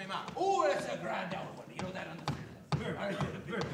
me mouth. Oh, that's a grand old one. You know that on the field. All right, good.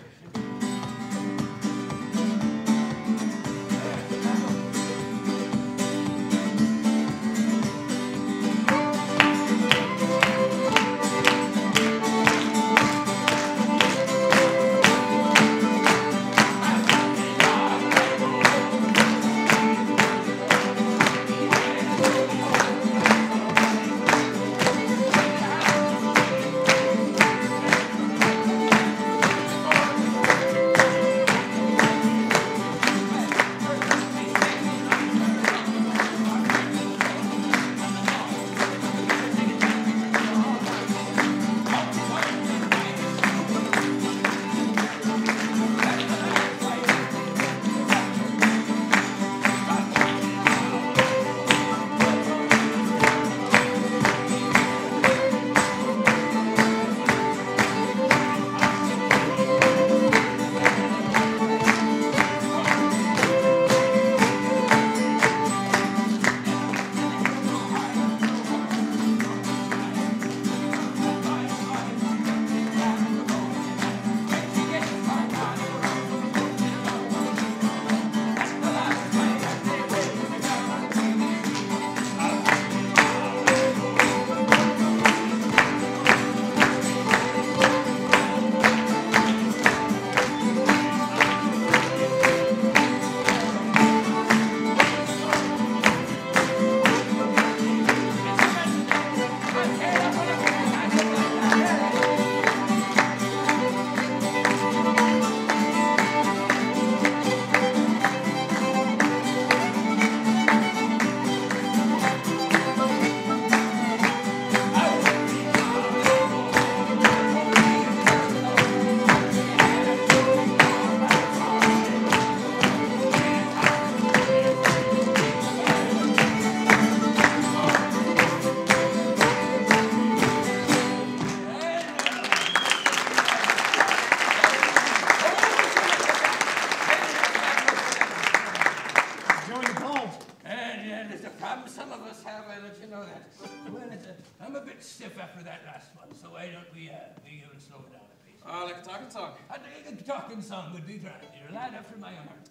Talking song would be grand. You're a lad after my own heart.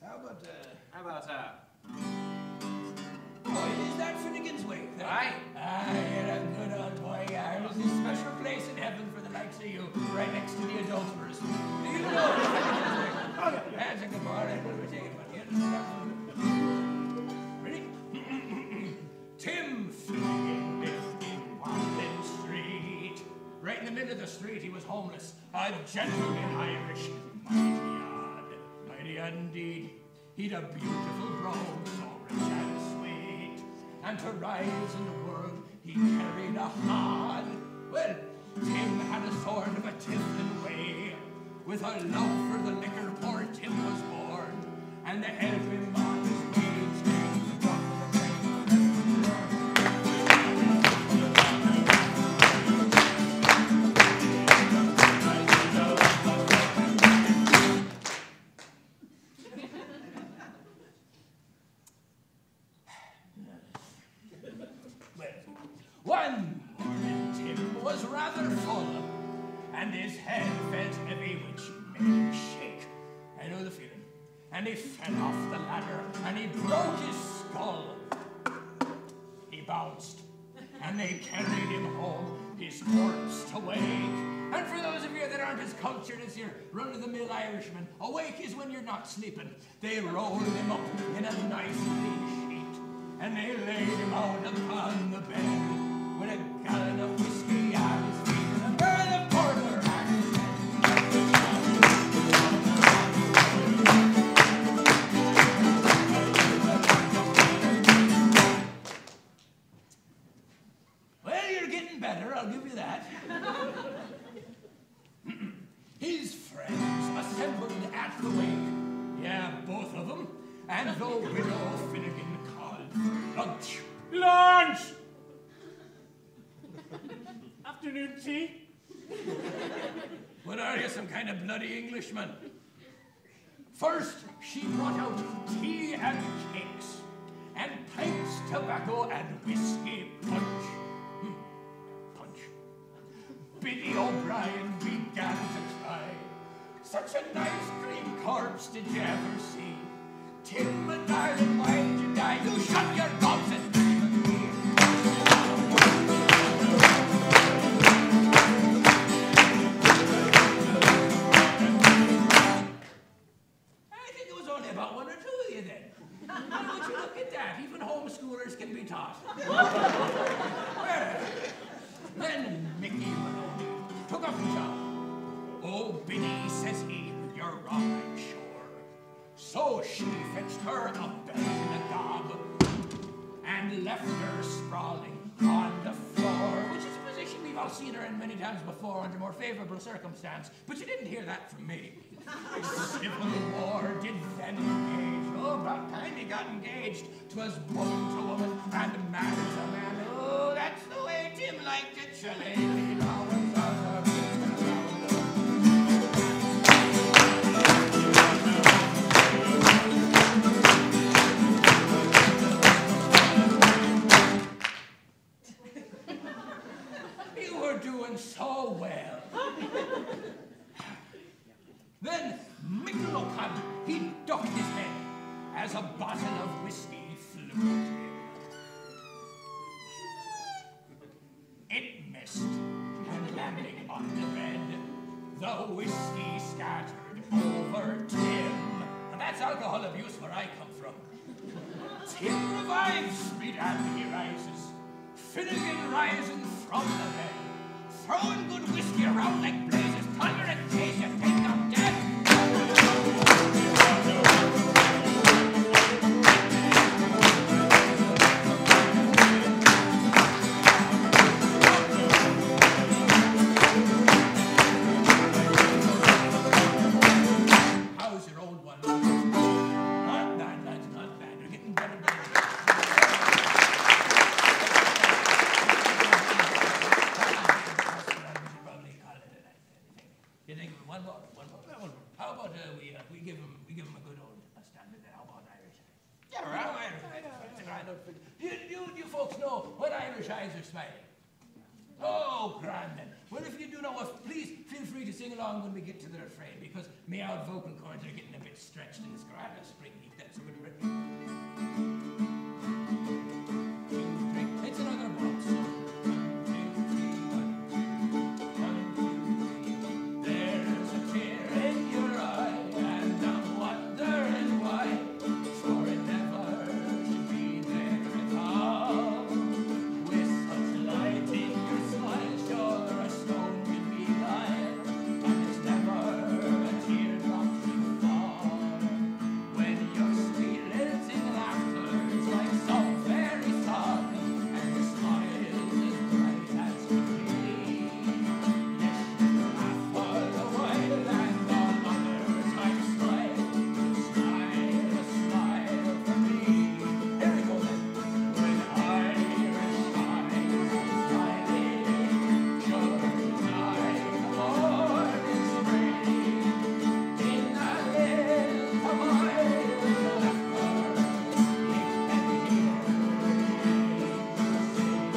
How about oh, is that Finnegan's Wake? Aye. You're a good old boy. There's a special place in heaven for the likes of you, right next to the adulterers. Do you know Finnegan's Wake? That's a good boy. We'll take it one. Ready? Tim Finnegan lived in Watling Street. Right in the middle of the street, he was homeless. A gentleman Irish, mighty odd indeed. He'd a beautiful brogue, so rich and sweet. And to rise in the world, he carried a hod. Well, Tim had a sort of a tiffin way. With a love for the liquor, poor Tim was born. And to help him on his wage days, the drop of the One morning Tim was rather full, and his head felt heavy, which made him shake. I know the feeling. And he fell off the ladder, and he broke his skull. He bounced, and they carried him home, his corpse to wake. And for those of you that aren't as cultured as your run-of-the-mill Irishman, awake is when you're not sleeping. They rolled him up in a nice clean sheet, and they laid him out upon the bed, with a gallon of whiskey on his feet and a barrel of porter on his head. Well, you're getting better, I'll give you that. His friends assembled at the wake, yeah, both of them, and the widow Finnegan called for lunch. Lunch! Afternoon tea? What are you, some kind of bloody Englishman? First, she brought out tea and cakes, and pipes, tobacco, and whiskey punch. Punch. Mickey O'Brien began to cry. Such a nice green corpse did you ever see? Tim and darling, why'd you die? You shut your gobs and leave me. I think it was only about one or two of you then. Why would you look at that? Even homeschoolers can be taught. Well, then Mickey Maloney took up the job. Oh, Biddy, says he, you're wrong, I'm sure. So she fetched her a belt and a gob and left her sprawling on the floor, which is a position we've all seen her in many times before under more favorable circumstance, but you didn't hear that from me. Civil War did then engage. Oh, about time he got engaged. 'Twas woman to woman and man to man. Oh, that's the way Tim liked it, shillelagh. You were doing so well. Then Mickle O'Connor, he ducked his head as a bottle of whiskey flew at him. It missed, and landing on the bed, the whiskey scattered over Tim. And that's alcohol abuse where I come from. Tim revives, Street and he rises. Finnegan rising from the bed, throwing good whiskey around like blazes, thunder and chase, you think I'm dead. How's your old one? Not bad, lads, not bad. You're getting better and better. You think one more? How about we give him a good old standard there? How about Irish? Yeah, right. You folks know what Irish eyes are smiling. Oh, grand then. Well, if you do know us, please feel free to sing along when we get to the refrain, because my old vocal cords are getting a bit stretched in this grand spring heat. That's a good refrain. 2, 3. It's another waltz. 1, 2, 3, 1, 2, 3. There's a tear in your eye, and I'm wondering why, for it never should be there at all. With such light in your smile, sure a stone can be light, and it's never a teardrop to fall. When your sweet lips laughter is like some fairy song, and your smile is as bright as can be. Yes, you laugh all the while, and all other times smile. Smile, a smile for me. Here we go then. When Irish eyes are smiling, sure as I the morning spring, in the hills of Irish laughter, you can hear the angels sing.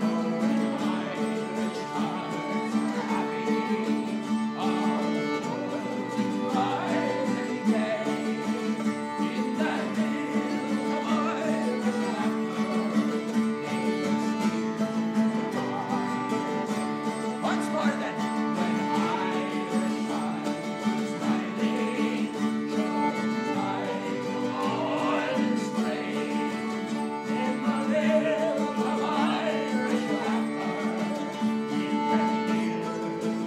Oh, when Irish hearts are happy, all the world's bright and gay. In the hills of Irish laughter, once more then. When Irish eyes are smiling, sure as I the morning spring, in the hills of Irish laughter, you can hear the angels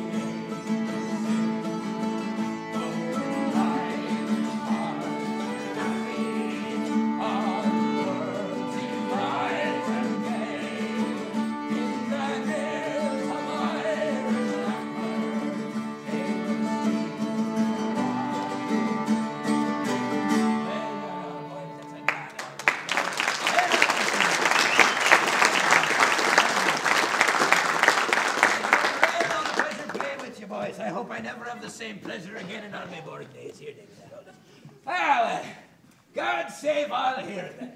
sing. Oh, when Irish hearts are happy, all the world seems bright and gay. In the hills of Irish laughter, they will see pleasure playing with you boys. I hope I never have the same pleasure again in all my boring days. Here, David. Ah, well, God save all here then.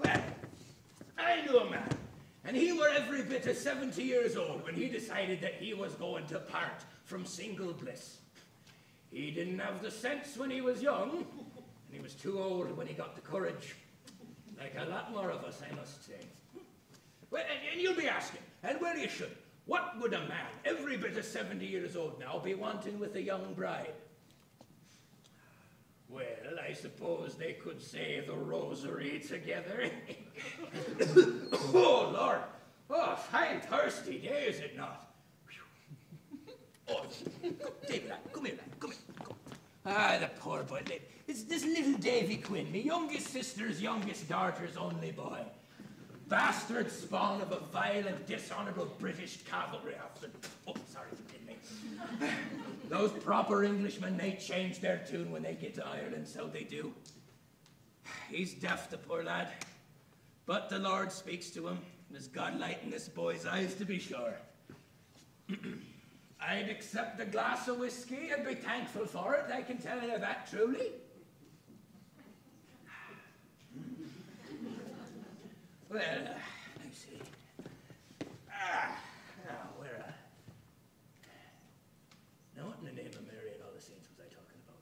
Well, I knew a man, And he were every bit of 70 years old when he decided that he was going to part from single bliss. He didn't have the sense when he was young, and he was too old when he got the courage. Like a lot more of us, I must say. Well, and you'll be asking, and well you should, what would a man, every bit of 70 years old now, be wanting with a young bride? Well, I suppose they could say the rosary together. Oh, Lord. Oh, fine thirsty day, is it not? Oh, David, lad, come here, lad, come here. Come. Ah, the poor boy. It's this little Davy Quinn, my youngest sister's youngest daughter's only boy. Bastard spawn of a violent, dishonourable British cavalry officer. Oh, sorry, forgive me. Those proper Englishmen, they change their tune when they get to Ireland, so they do. He's deaf, the poor lad. But the Lord speaks to him. There's godlight in this boy's eyes, to be sure. I'd accept a glass of whiskey and be thankful for it, I can tell you that truly. Well, let me see. Now, now what in the name of Mary and all the saints was I talking about?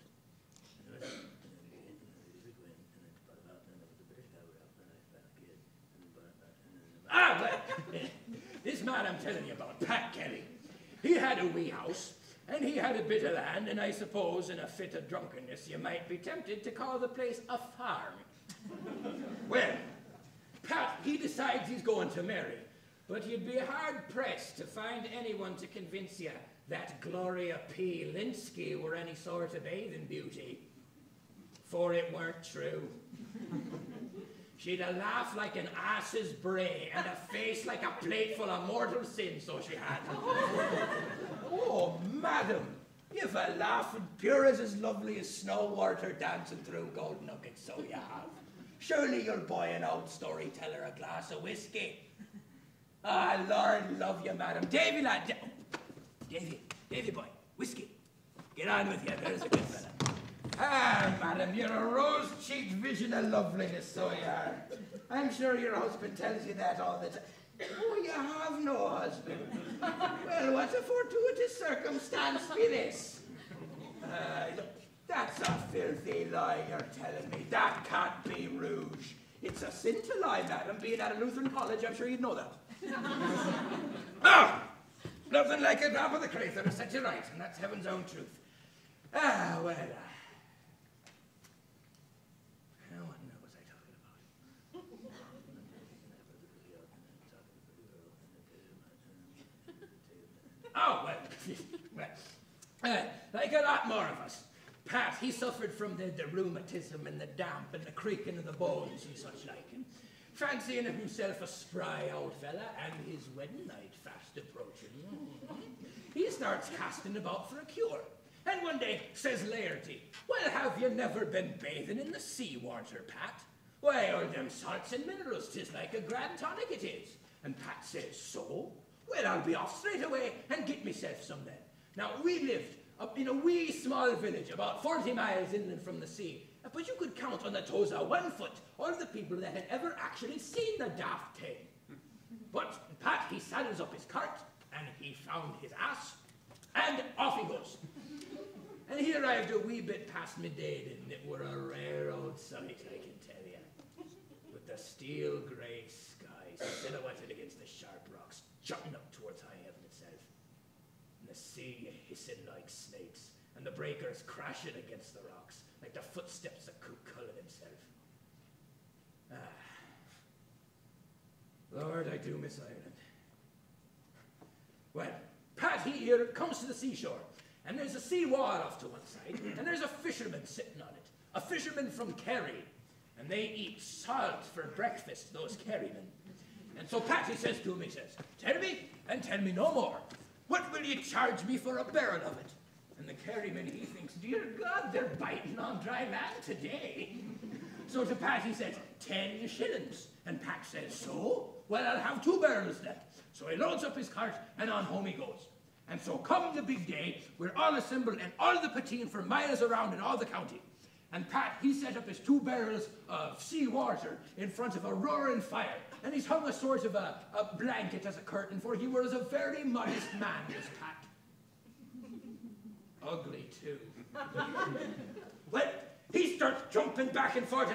Well, this man I'm telling you about, Pat Kelly. He had a wee house, and he had a bit of land, and I suppose in a fit of drunkenness you might be tempted to call the place a farm. Well, Pat, he decides he's going to marry, but you'd be hard-pressed to find anyone to convince you that Gloria P. Linsky were any sort of bathing beauty, for it weren't true. She'd a laugh like an ass's bray and a face like a plate full of mortal sin, so she had. Oh, madam, you've a laugh pure as lovely as snow water dancing through gold nuggets, so you have. Surely you'll buy an old storyteller a glass of whiskey. Ah, Lord love you, madam. Davy, lad. Davy boy, whiskey. Get on with you, there's a good fella. Ah, madam, you're a rose-cheeked vision of loveliness, so you are. I'm sure your husband tells you that all the time. Oh, you have no husband. Well, what a fortuitous circumstance be this. That's a filthy lie you're telling me. That can't be rouge. It's a sin to lie, madam. Being at a Lutheran college, I'm sure you'd know that. Ah! Nothing like a drop of the craythur to set you right, and that's heaven's own truth. Ah, well, what was I talking about? Oh, well, like a lot more of us. Pat, he suffered from the rheumatism and the damp and the creaking of the bones and such like. And fancying himself a spry old fella and his wedding night fast approaching, he starts casting about for a cure. And one day says Laerty, well, have you never been bathing in the sea water, Pat? Why, all them salts and minerals, 'tis like a grand tonic it is. And Pat says, so? Well, I'll be off straight away and get myself some then. Now, we lived up in a wee small village about 40 miles inland from the sea, but you could count on the toes of 1 foot all the people that had ever actually seen the daft thing. But Pat, he saddles up his cart, and he found his ass, and off he goes. And he arrived a wee bit past midday, and it were a rare old sight, I can tell you. With the steel grey sky silhouetted against the sharp rocks, jutting up towards high heaven itself. And the sea hissing like snakes, and the breakers crashing against the rocks, like the footsteps of Cuchulainn himself. Ah. Lord, I do miss Ireland. Well, Pat here comes to the seashore, and there's a sea wall off to one side, and there's a fisherman sitting on it, a fisherman from Kerry, and they eat salt for breakfast, those Kerrymen. And so Pat, he says to him, he says, tell me, and tell me no more. What will you charge me for a barrel of it? And the Kerryman, he thinks, dear God, they're biting on dry land today. So to Pat, he says, 10 shillings. And Pat says, so? Well, I'll have 2 barrels then. So he loads up his cart, and on home he goes. And so come the big day, we're all assembled and all the poteen for miles around in all the county. And Pat, he set up his 2 barrels of sea water in front of a roaring fire. And he's hung a sort of a blanket as a curtain, for he was a very modest man, this Pat. Ugly, too. Well, he starts jumping back and forth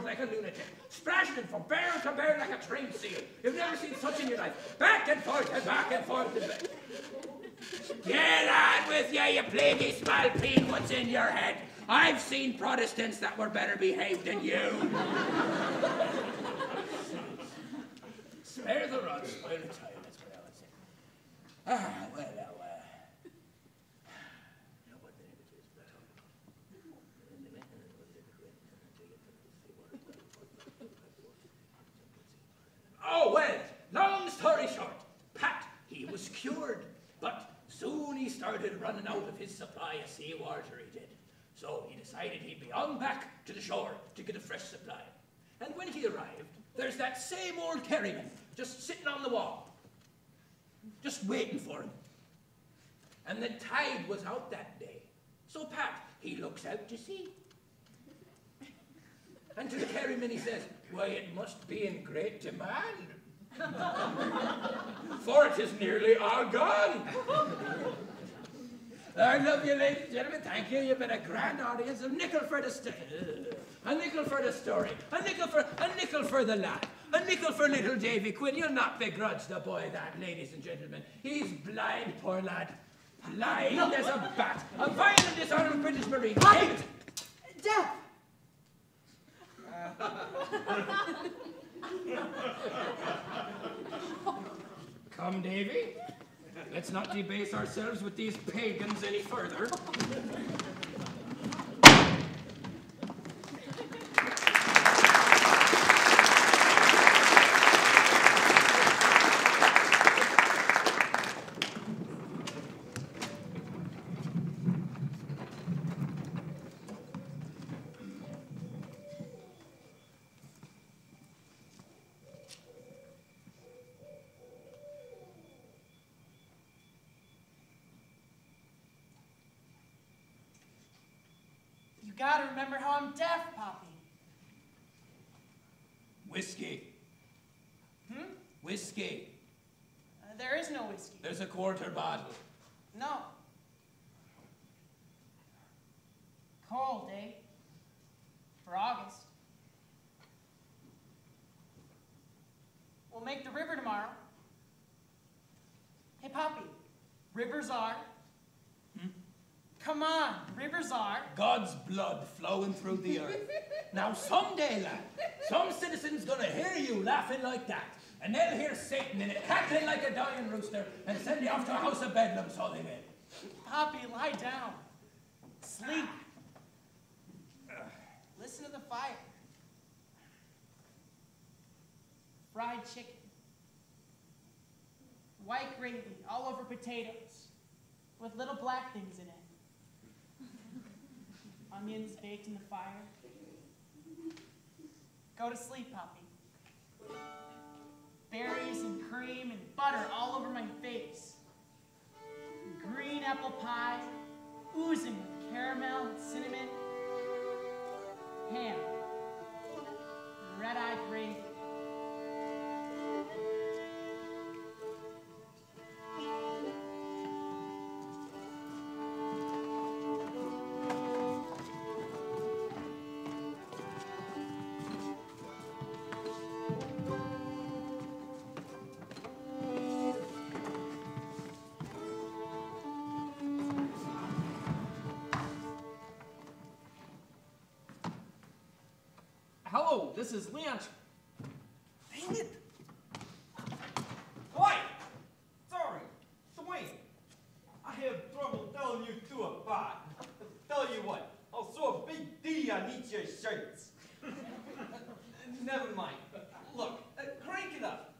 like a lunatic, splashing from barrel to barrel like a trained seal. You've never seen such in your life. Back and forth and back and forth and back. Get on with you, you plaguey small peen. What's in your head? I've seen Protestants that were better behaved than you. Spare the rod, spoil the child, that's what I would say. Ah, well, now, what the name it is, but oh, well, long story short, Pat, he was cured, but soon he started running out of his supply of seawater, he did. So he decided he'd be on back to the shore to get a fresh supply. And when he arrived, there's that same old ferryman just sitting on the wall, just waiting for him. And the tide was out that day. So Pat, he looks out to sea. And to the ferryman he says, why, it must be in great demand, for it is nearly all gone. I love you, ladies and gentlemen. Thank you. You've been a grand audience. A nickel for the story. A nickel for the story. A nickel for the lad. A nickel for little David Quinn. You'll not begrudge the boy that, ladies and gentlemen. He's blind, poor lad. Blind as a bat. A violent dishonored British Marine. Death! Come, Davy. Let's not debase ourselves with these pagans any further. You gotta remember how I'm deaf, Poppy. Whiskey. Whiskey. There is no whiskey. There's a quarter bottle. No. Cold, eh? For August. We'll make the river tomorrow. Hey, Poppy, rivers are... Come on, rivers are... God's blood flowing through the earth. Now someday, lad, some citizen's gonna hear you laughing like that, and they'll hear Satan in it cackling like a dying rooster, and send you off to a house of bedlam, so they will. Poppy, lie down. Sleep. Listen to the fire. Fried chicken. White gravy all over potatoes, with little black things in it. Onions baked in the fire. Go to sleep, Poppy. Berries and cream and butter all over my face. Green apple pie, oozing with caramel and cinnamon. Ham. And red-eyed gravy. Hello, this is Leon. Dang it! Quiet! Sorry, Dwayne. I have trouble telling you two apart. Tell you what, I'll sew a big D on each of your shirts. Never mind. Look, crank it up.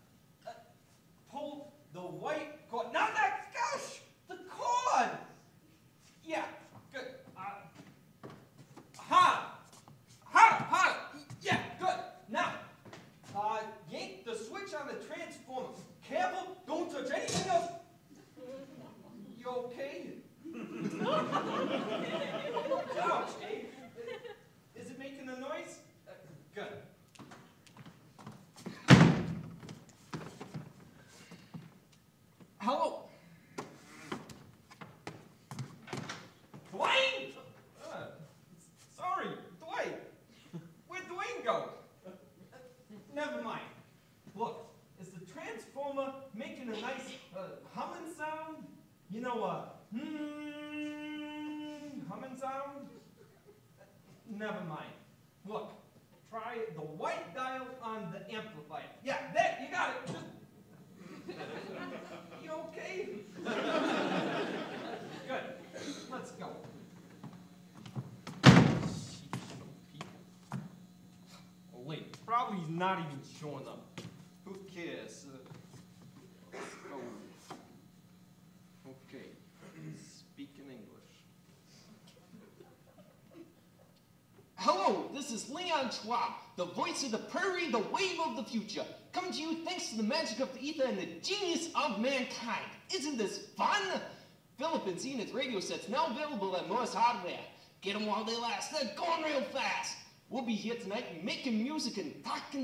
Pull the white cord. No, gosh! The cord! Yeah, good. Ha! Yeah, good. Now, yank the switch on the transformer. Careful, don't touch anything else. You okay? Gosh, eh? sound? You know a humming sound? Never mind. Look, try the white dial on the amplifier. Yeah, there, you got it. Just... You okay? Good. Let's go. Oh, wait, probably he's not even showing up. Who cares? Let's go. Okay, speak in English. Hello, this is Leon Schwab, the voice of the Prairie, the wave of the future. Come to you thanks to the magic of the ether and the genius of mankind. Isn't this fun? Philip and Scenic radio sets now available at Morse Hardware. Get them while they last. They're going real fast. We'll be here tonight making music and talk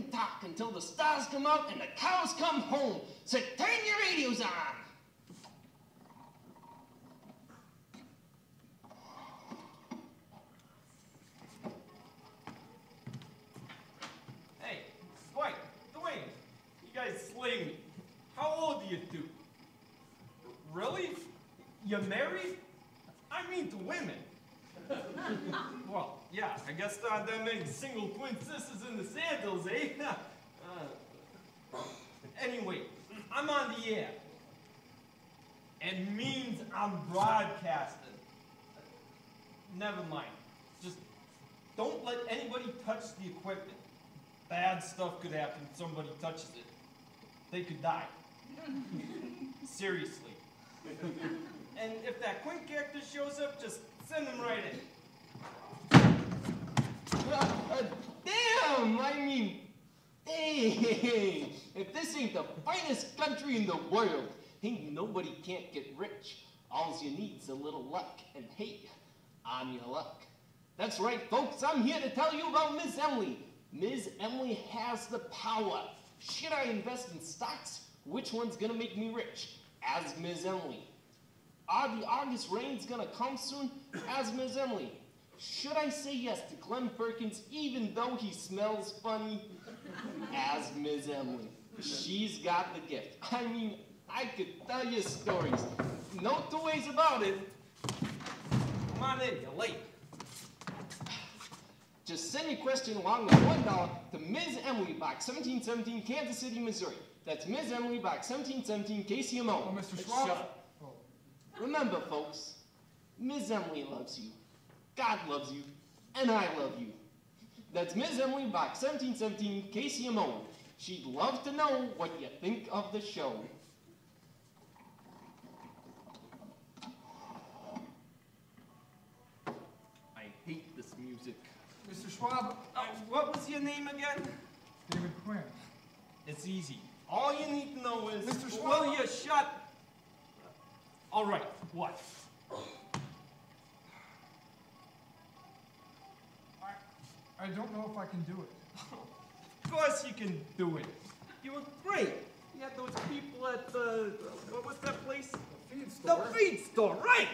until the stars come out and the cows come home. So turn your radios on. Hey, Dwight, Dwayne, you guys slay me. How old are you two? Really? You're married? I mean to women. Well, yeah, I guess there aren't that many single twin sisters in the Sandals, eh? Anyway, I'm on the air. It means I'm broadcasting. Never mind. Just don't let anybody touch the equipment. Bad stuff could happen if somebody touches it. They could die. Seriously. And if that Quinn character shows up, just send him right in. Damn! I mean, hey, if this ain't the finest country in the world, ain't nobody can't get rich. All you need's a little luck, and hey, I'm your luck. That's right, folks, I'm here to tell you about Miss Emily. Miss Emily has the power. Should I invest in stocks? Which one's gonna make me rich? Ask Miss Emily. Are the August rains gonna come soon? Ask Miss Emily. Should I say yes to Glenn Perkins even though he smells funny? Ask Miss Emily. She's got the gift. I mean, I could tell you stories. No two ways about it. Come on in, you're late. Just send your question along with $1 to Ms. Emily, Box 1717, Kansas City, Missouri. That's Ms. Emily, Box 1717, KCMO. Oh, Mr. Schwab. Shut up. Oh. Remember, folks, Ms. Emily loves you, God loves you, and I love you. That's Ms. Emily, Box 1717, KCMO. She'd love to know what you think of the show. I hate this music. Mr. Schwab. What was your name again? David Quinn. It's easy. All you need to know is... Mr. Schwab. Will you shut... All right, what? I don't know if I can do it. Of course you can do it. You were great. You had those people at the... What was that place? The feed store. The feed store, right!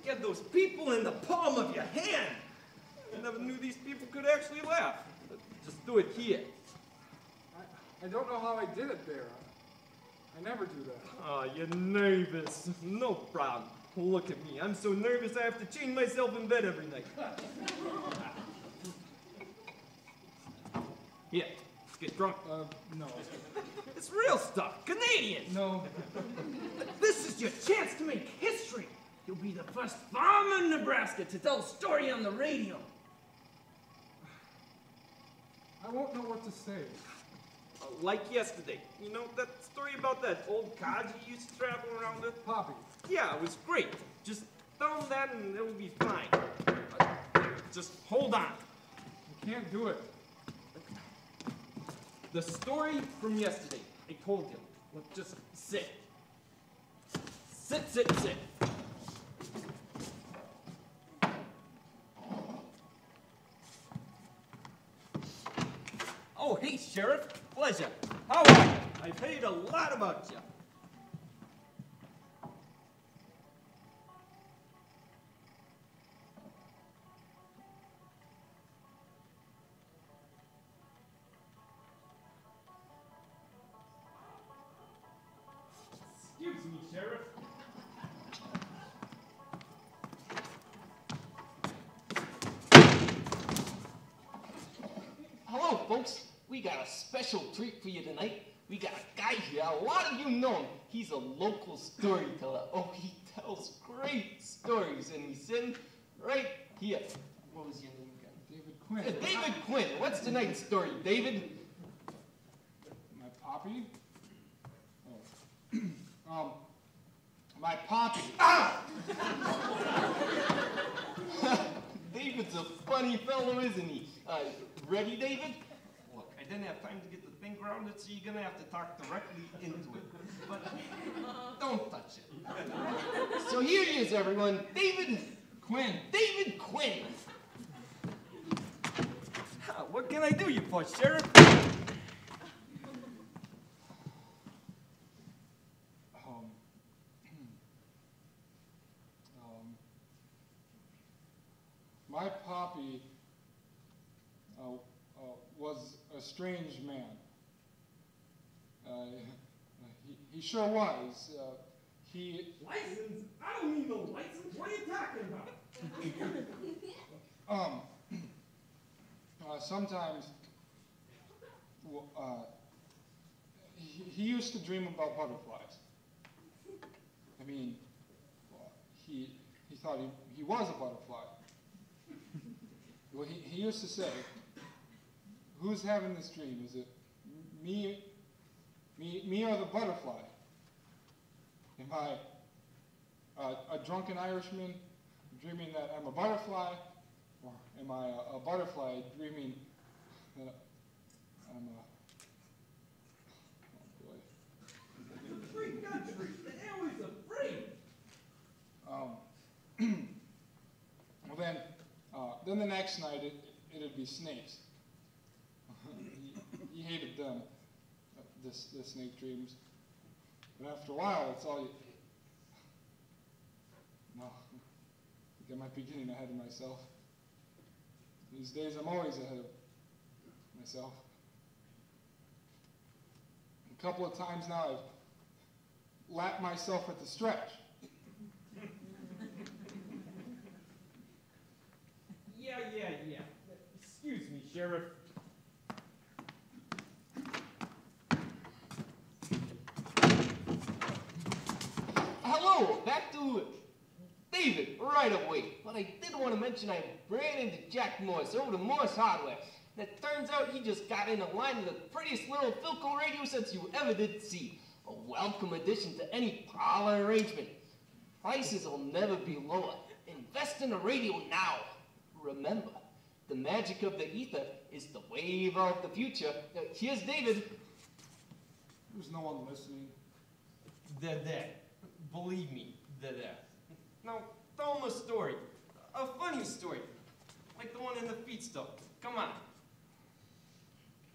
You had those people in the palm of your hand. I never knew these people could actually laugh. Just do it here. I don't know how I did it there. I never do that. Oh, you're nervous. No problem. Look at me. I'm so nervous I have to chain myself in bed every night. Here, let's get drunk. No. It's real stuff. Canadian. No. This is your chance to make history. You'll be the first farmer in Nebraska to tell a story on the radio. I won't know what to say. Like yesterday. You know that story about that old cod you used to travel around with? Poppy. Yeah, it was great. Just tell him that and it'll be fine. Just hold on. I can't do it. The story from yesterday. I told you. Look, just sit. Sit, sit, sit. Oh, hey, Sheriff. Pleasure. How are you? I've heard a lot about you. Excuse me, Sheriff. we got a special treat for you tonight. We got a guy here, a lot of you know him. He's a local storyteller. Oh, he tells great stories, and he's sitting right here. What was your name again? David Quinn. David Quinn. What's tonight's story, David? My poppy? Oh. My poppy. Ah! David's a funny fellow, isn't he? Ready, David? Look, I didn't have time to get the thing grounded, so you're gonna have to talk directly into it. But don't touch it. So here he is, everyone. David Quinn. David Quinn. What can I do you for, Sheriff? My poppy was a strange man. He sure was. License? I don't need no license. What are you talking about? Sometimes he used to dream about butterflies. I mean, he thought he was a butterfly. Well, he used to say, "Who's having this dream? Is it me or the butterfly? Am I a drunken Irishman dreaming that I'm a butterfly, or am I a butterfly dreaming that I'm a..." Oh boy. Free country. They're always afraid. Well then the next night it'd be snakes. He hated them, the snake dreams. But after a while, it's all you... No, I think I might be getting ahead of myself. These days I'm always ahead of myself. A couple of times now I've lapped myself at the stretch. Yeah. Excuse me, Sheriff. Hello, back to David right away. But I did want to mention I ran into Jack Morse over to Morse Hardware. And it turns out he just got in a line of the prettiest little Philco radio sets you ever did see. A welcome addition to any parlor arrangement. Prices will never be lower. Invest in a radio now. Remember, the magic of the ether is the wave of the future. Here's David. There's no one listening. They're there. Believe me, they're there. Now, tell them a story. A funny story. Like the one in the feed stuff. Come on.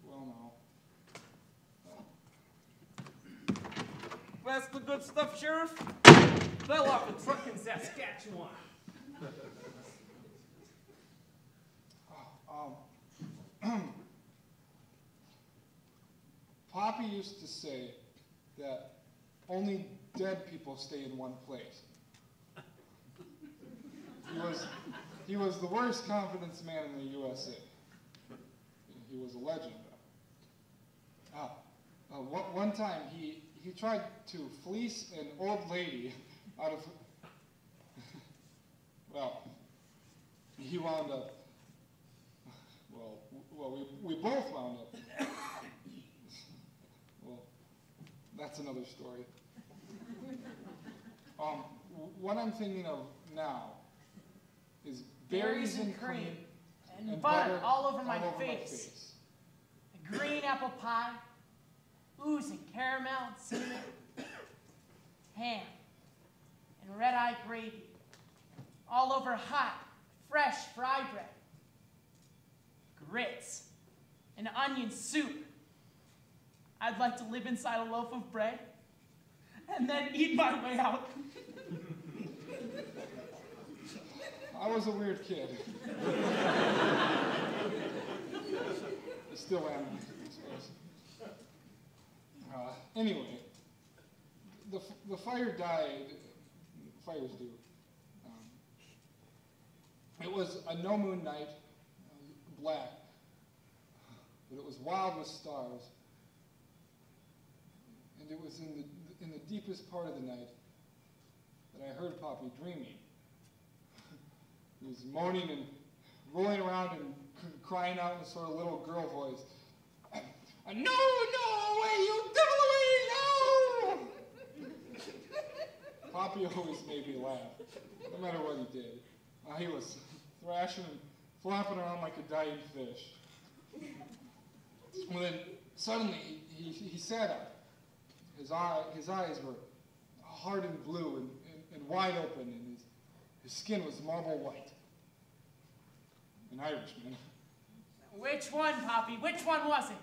Well, no. That's the good stuff, Sheriff. Fell off a truck in Saskatchewan. Poppy used to say that only dead people stay in one place. He was the worst confidence man in the USA. He was a legend. One time he tried to fleece an old lady out of... Well, he wound up... Well, we both wound up... Well, that's another story. What I'm thinking of now is berries and cream and butter all over my face. A green apple pie, oozing caramel and cinnamon, ham and red-eye gravy, all over hot, fresh fry bread, grits and onion soup. I'd like to live inside a loaf of bread and then eat my way out. I was a weird kid. I still am, I suppose. Anyway, the fire died. Fires do. It was a no moon night, black. but it was wild with stars. And it was in the deepest part of the night that I heard Poppy dreaming. He was moaning and rolling around and crying out in a sort of little girl voice. No, away, you devil, away, no! Poppy always made me laugh, no matter what he did. He was thrashing and flopping around like a dying fish. Well, then suddenly he sat up. His eyes were hard and blue and wide open, and his skin was marble white. An Irishman. Which one, Poppy? Which one was it?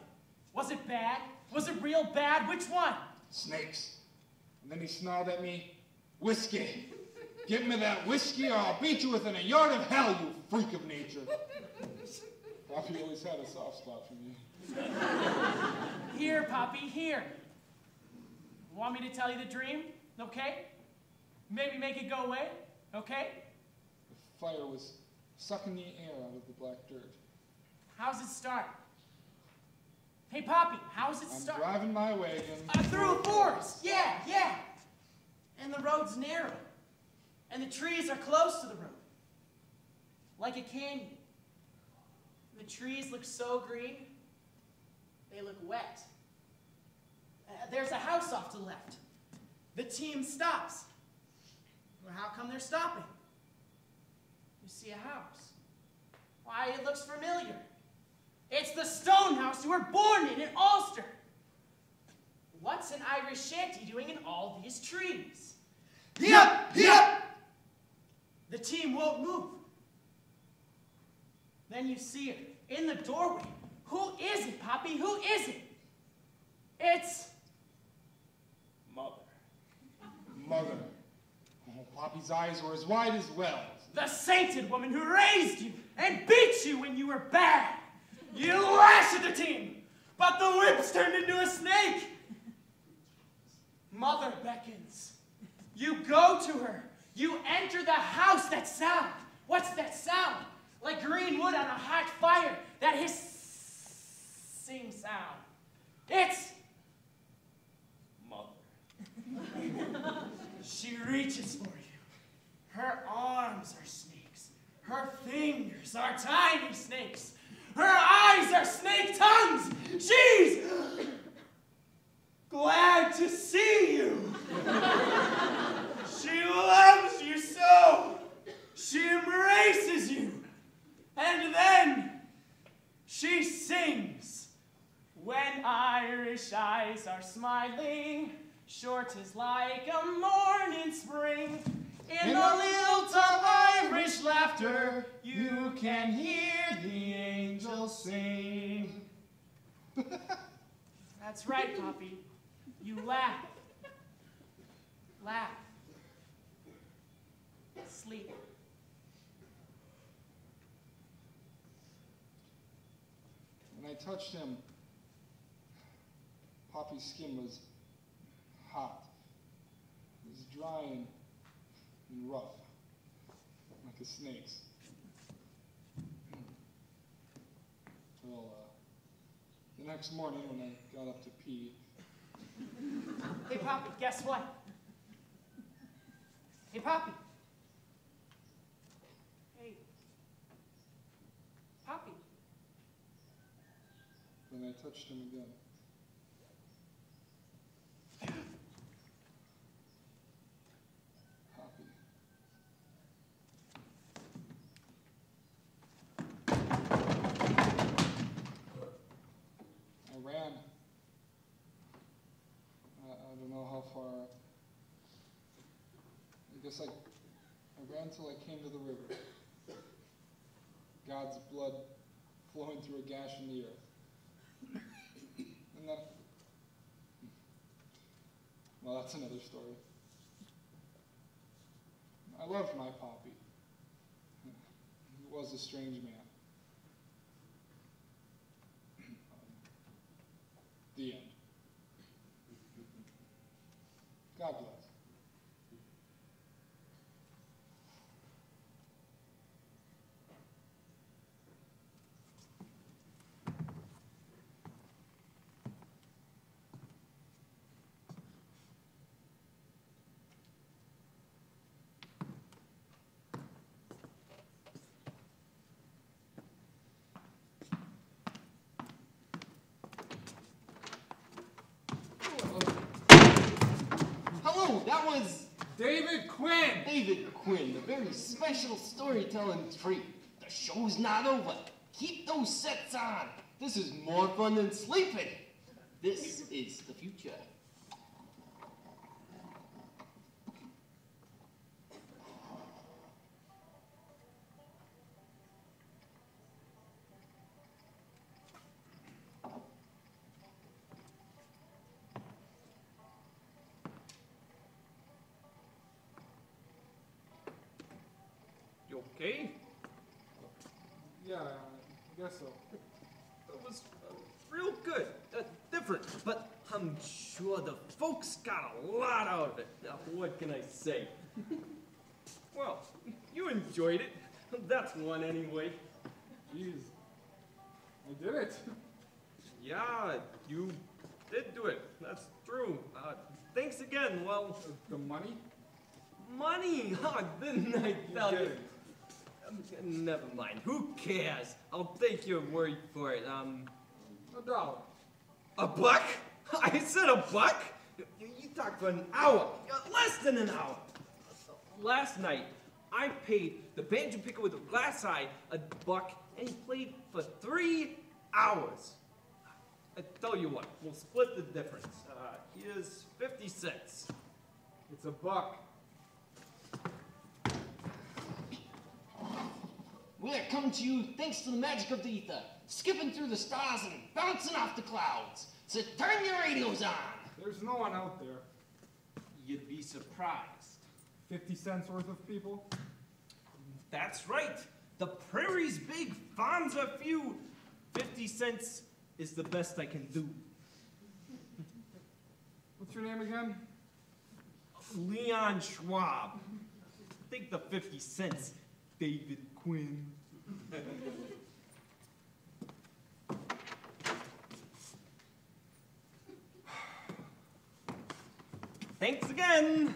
Was it bad? Was it real bad? Which one? Snakes. And then he snarled at me, whiskey. Give me that whiskey or I'll beat you within a yard of hell, you freak of nature. Poppy always had a soft spot for me. Here, Poppy, here. Want me to tell you the dream? Okay? Maybe make it go away? Okay? The fire was sucking the air out of the black dirt. How's it start? Hey, Poppy, how's it start? I'm driving my wagon. Through a forest. Yeah. And the road's narrow. And the trees are close to the road. Like a canyon. The trees look so green, they look wet. There's a house off to the left. The team stops. Well, how come they're stopping? You see a house. Why, it looks familiar. It's the stone house you were born in Ulster. What's an Irish shanty doing in all these trees? Yep! The team won't move. Then you see her in the doorway. Who is it, Poppy? Who is it? It's Mother. Oh, Poppy's eyes were as wide as wells. the sainted woman who raised you and beat you when you were bad. You lash at the team, but the whip's turned into a snake. Mother beckons. You go to her. You enter the house. That sound. What's that sound? Like green wood on a hot fire. That hissing sound. It's Mother. She reaches for you. Her arms are snakes. Her fingers are tiny snakes. Her eyes are snake tongues. She's glad to see you. She loves you so. She embraces you. And then she sings. When Irish eyes are smiling, short is like a morning spring. In the lilt of Irish laughter, you can hear the angels sing. That's right, Poppy. You laugh. Laugh. Sleep. When I touched him, Poppy's skin was hot. It was dry and rough, like a snake's. Well, the next morning when I got up to pee. Hey, Poppy, guess what? Hey, Poppy. Hey. Poppy. Then I touched him again. Poppy. I ran. I don't know how far. I guess I ran till I came to the river. God's blood flowing through a gash in the earth. And then, well, that's another story. I loved my Poppy. He was a strange man. The end. God bless. David Quinn, a very special storytelling treat. The show's not over. Keep those sets on. This is more fun than sleeping. This is the future. You okay? Yeah, I guess so. It was real good. Different, but I'm sure the folks got a lot out of it. What can I say? Well, you enjoyed it. That's one anyway. Jeez, I did it. Yeah, you did do it. That's true. Thanks again. Well, The money? money, huh? Didn't I tell did you? it. Never mind. Who cares? I'll take your word for it. $1. A buck? I said a buck? You talked for an hour. Less than an hour. Last night, I paid the banjo picker with a glass eye $1, and he played for 3 hours. I tell you what, we'll split the difference. Here's 50 cents. It's $1. We're coming to you thanks to the magic of the ether, skipping through the stars and bouncing off the clouds. So turn your radios on. There's no one out there. You'd be surprised. 50 cents worth of people? That's right. The prairie's big, farms are few. 50 cents is the best I can do. What's your name again? Leon Schwab. Take the 50 cents, David Quinn. Thanks again.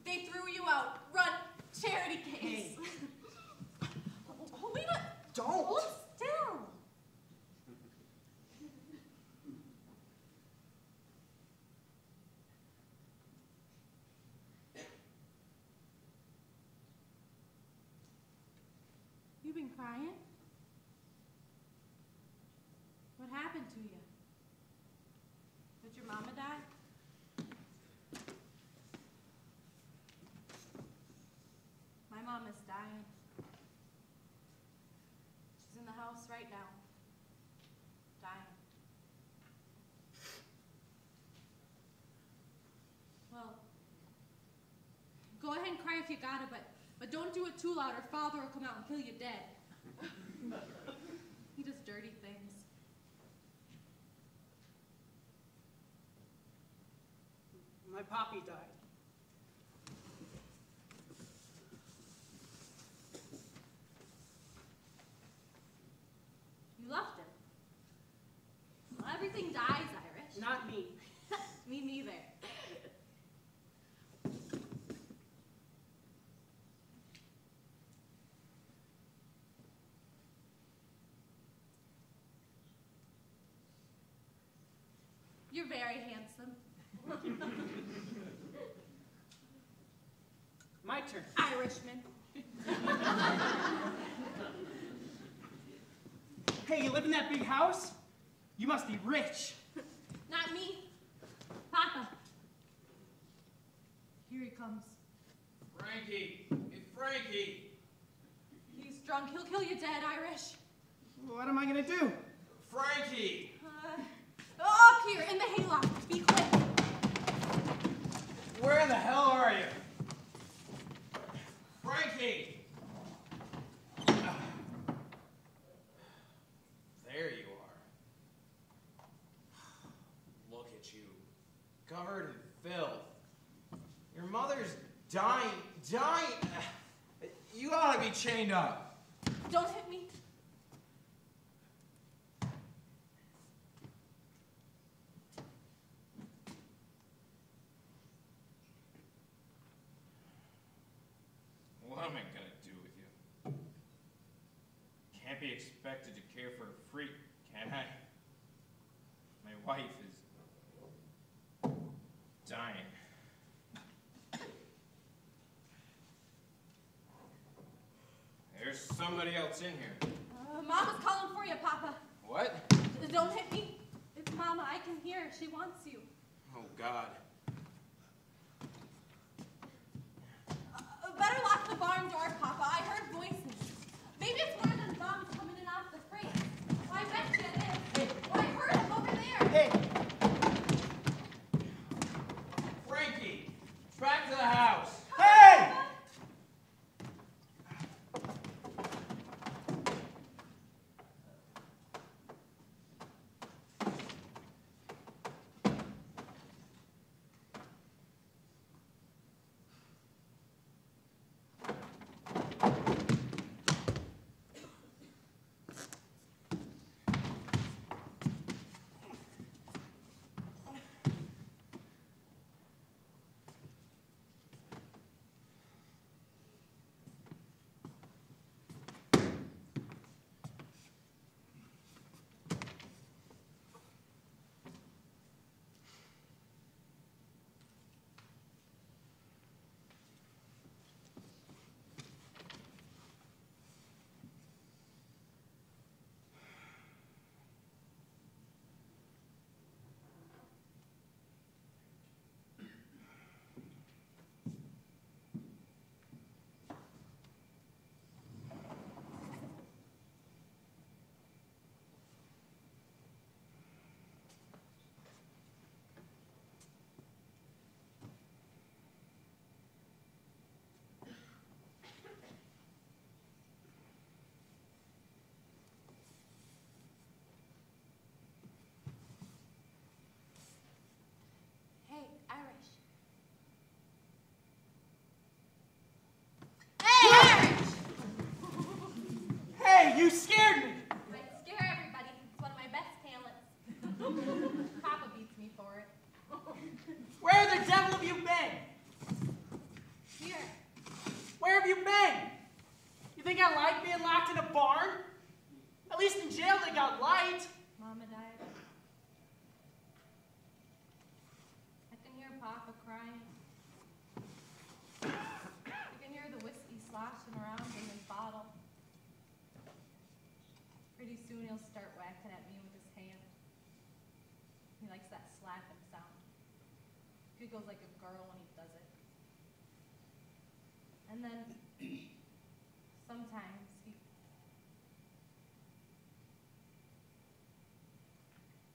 They threw you out. Run. Charity case. Hey. Hold up. Don't. Hold still. You been crying? What happened to you? Did your mama die? My mama's dying. She's in the house right now. Dying. Well, go ahead and cry if you got it, but don't do it too loud or Father will come out and kill you dead. He does dirty things. My poppy died. You left him. Well, everything dies, Irish. Not me. Me neither. You're very handsome. My turn. Irishman. Hey, you live in that big house? You must be rich. Not me. Papa. Here he comes. Frankie! It's Frankie! He's drunk. He'll kill you dead, Irish. What am I gonna do? Frankie! Up here, in the hayloft. Be quick. Where the hell are you? Frankie! There you are. Look at you. Covered in filth. Your mother's dying. You ought to be chained up. Don't hit me. What am I gonna do with you? Can't be expected to care for a freak, can I? My wife is dying. There's somebody else in here. Mama's calling for you, Papa. What? Don't hit me. It's Mama. I can hear her. She wants you. Oh, God. Better lock the barn door, Papa. I heard voices. Maybe it's one of them zombies coming in off the freight. Well, I bet you it is. Hey. Well, I heard him over there. Hey, Frankie! Back to the house! hey! Hey, Irish. Hey, Irish! Hey, you scared me! I scare everybody. It's one of my best talents. Papa beats me for it. Where the devil have you been? get locked in a barn. At least in jail they got light. Mama died. I can hear Papa crying. I can hear the whiskey sloshing around in his bottle. Pretty soon he'll start whacking at me with his hand. He likes that slapping sound. He goes like a girl when he does it. And then sometimes he...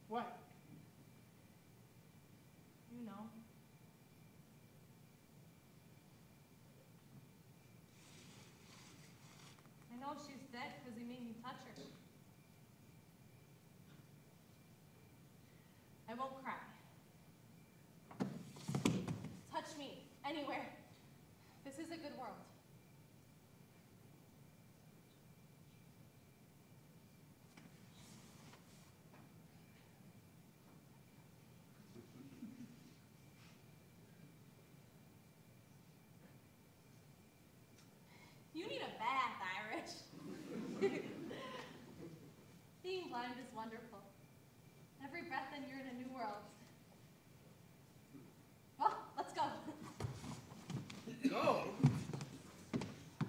What? You know. I know she's dead because he made me touch her. I won't cry. Touch me, anywhere. This is a good world. You need a bath, Irish. Being blind is wonderful. Every breath and you're in a new world. Well, let's go. Go?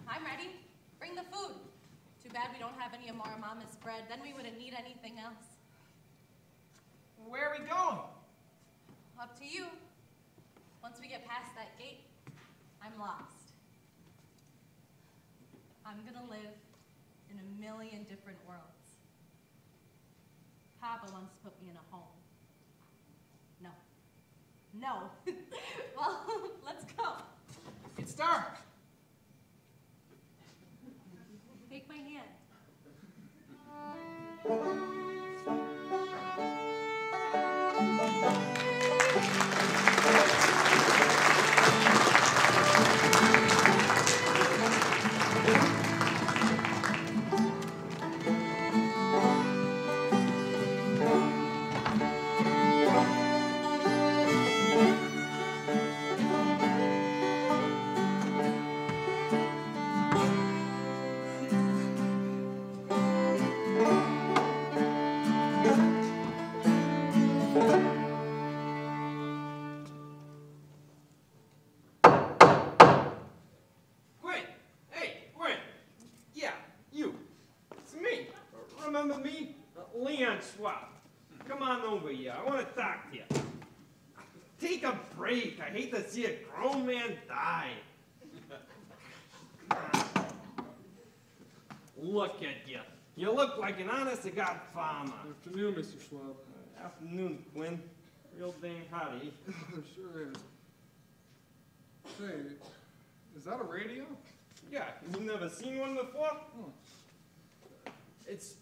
I'm ready. Bring the food. Too bad we don't have any more of Mama's bread. Then we wouldn't need anything else. Where are we going? Up to you. Once we get past that gate, I'm lost. I'm gonna live in a million different worlds. Papa wants to put me in a home. No. No. Well, let's go. It's dark. Take my hand. Come on over here. I want to talk to you. Take a break. I hate to see a grown man die. Look at you. You look like an honest-to-God farmer. Afternoon, Mr. Schwab. Afternoon, Quinn. Real dang hottie. Sure is. Say, is that a radio? Yeah, you've never seen one before? Oh. It's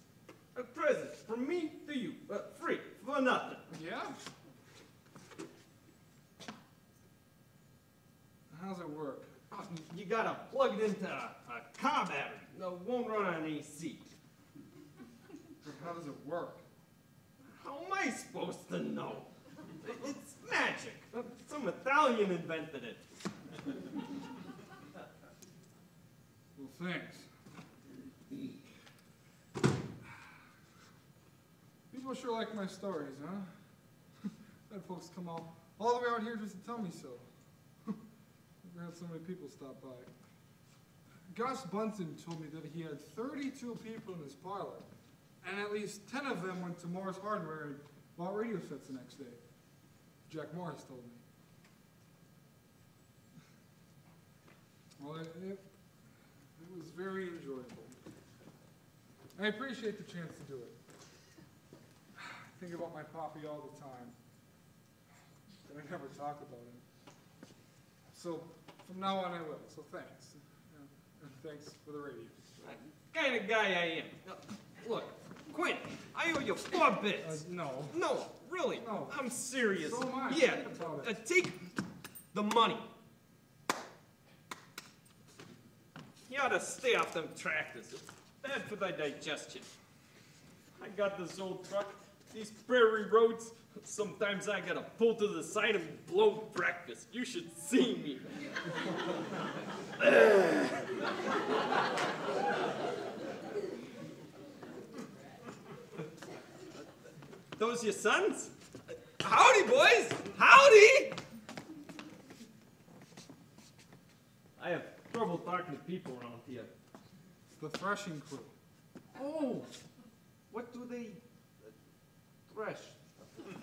a present from me to you, free, for nothing. Yeah? How's it work? You gotta plug it into a car battery. No, it won't run on AC. How does it work? How am I supposed to know? It's magic. Some Italian invented it. Well, thanks. People sure like my stories, huh? Had folks come all the way out here just to tell me so. Never had so many people stop by. Gus Bunsen told me that he had 32 people in his parlor, and at least 10 of them went to Morris Hardware and bought radio sets the next day. Jack Morris told me. Well, it was very enjoyable. I appreciate the chance to do it. I think about my poppy all the time, but I never talk about him. So from now on I will, so thanks. And thanks for the radio. Kind of guy I am. Look, Quinn, I owe you 4 bits. No. No, really. No. I'm serious. So am I. Yeah, Think about it. take the money. You ought to stay off them tractors. It's bad for thy digestion. I got this old truck, these prairie roads. Sometimes I gotta pull to the side and blow breakfast. You should see me. those your sons? Howdy, boys! Howdy! I have trouble talking to people around here. The threshing crew. Oh, what do they thresh?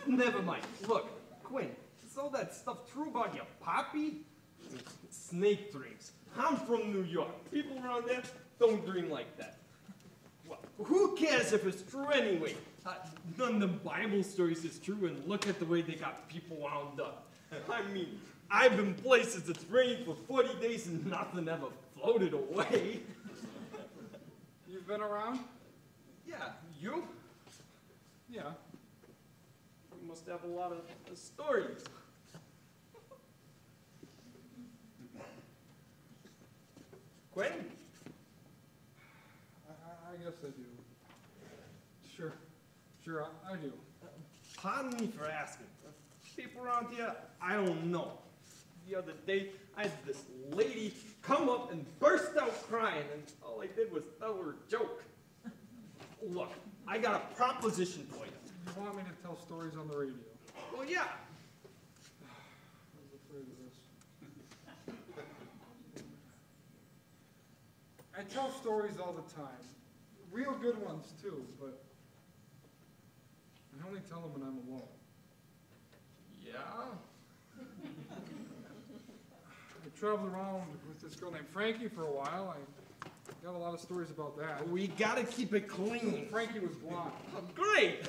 Never mind. Look, Quinn, is all that stuff true about your poppy? Snake dreams. I'm from New York. People around there don't dream like that. Well, who cares if it's true anyway? None of the Bible stories is true, and look at the way they got people wound up. I mean, I've been places it's rained for 40 days and nothing ever floated away. You've been around? Yeah, you? Yeah. You must have a lot of stories. Quinn? I guess I do. Sure, I do. Pardon me for asking. People around here, I don't know. The other day, I had this lady come up and burst out crying, and all I did was tell her a joke. Look, I got a proposition for you. You want me to tell stories on the radio? Well, yeah. I was afraid of this. I tell stories all the time. Real good ones, too, but I only tell them when I'm alone. Yeah? I traveled around with this girl named Frankie for a while. I got a lot of stories about that. We gotta keep it clean. Frankie was blonde. Oh, great!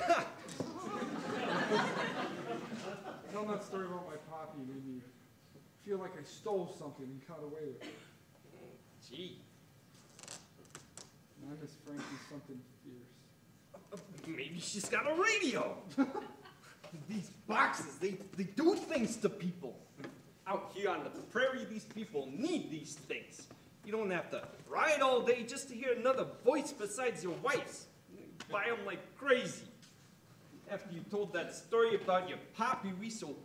Telling that story about my poppy made me feel like I stole something and got away with it. Gee. And I miss Frankie something fierce. Maybe she's got a radio. These boxes, they do things to people. Out here on the prairie, these people need these things. You don't have to ride all day just to hear another voice besides your wife's. You buy them like crazy. After you told that story about your poppy, we sold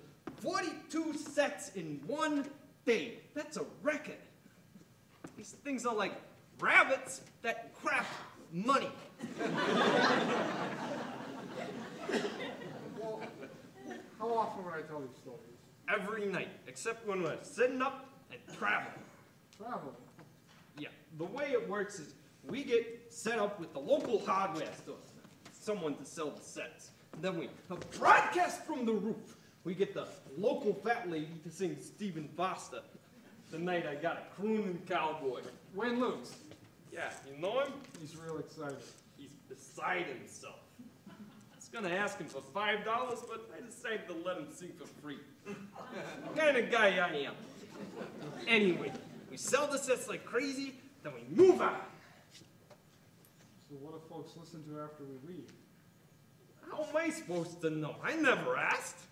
42 sets in one day. That's a record. These things are like rabbits that craft money. Well, how often would I tell these stories? Every night, except when we're sitting up and traveling. Traveling? Yeah, the way it works is we get set up with the local hardware store, someone to sell the sets. And then we broadcast from the roof. We get the local fat lady to sing Stephen Foster. Tonight I got a crooning cowboy. Wayne Luke's. Yeah, you know him? He's real excited. He's beside himself. I was gonna ask him for $5, but I decided to let him sing for free. What kind of guy I am. Anyway, we sell the sets like crazy, then we move on. So what do folks listen to after we leave? How am I supposed to know? I never asked.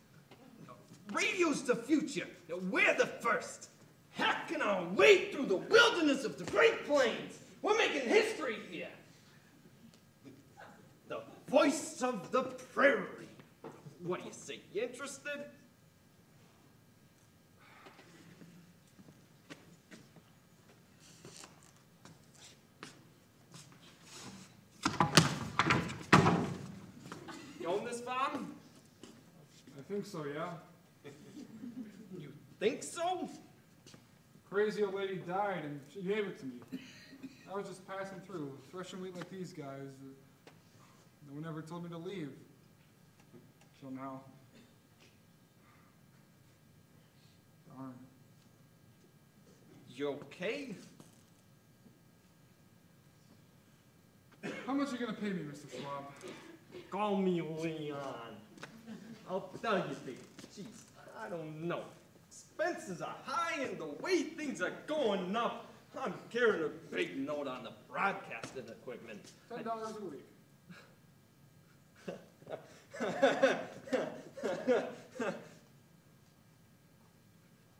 Radio's the future. We're the first. Hacking our way through the wilderness of the Great Plains. We're making history here. The voice of the prairie. What do you say? You interested? You own this farm? I think so, yeah. You think so? Crazy old lady died and she gave it to me. I was just passing through, threshing wheat like these guys. No one ever told me to leave. So now. Darn. You okay? How much are you gonna pay me, Mr. Schwab? Call me Leon. I'll tell you, Dave. Jeez, I don't know. Expenses are high, and the way things are going up, I'm carrying a big note on the broadcasting equipment. $10 a week.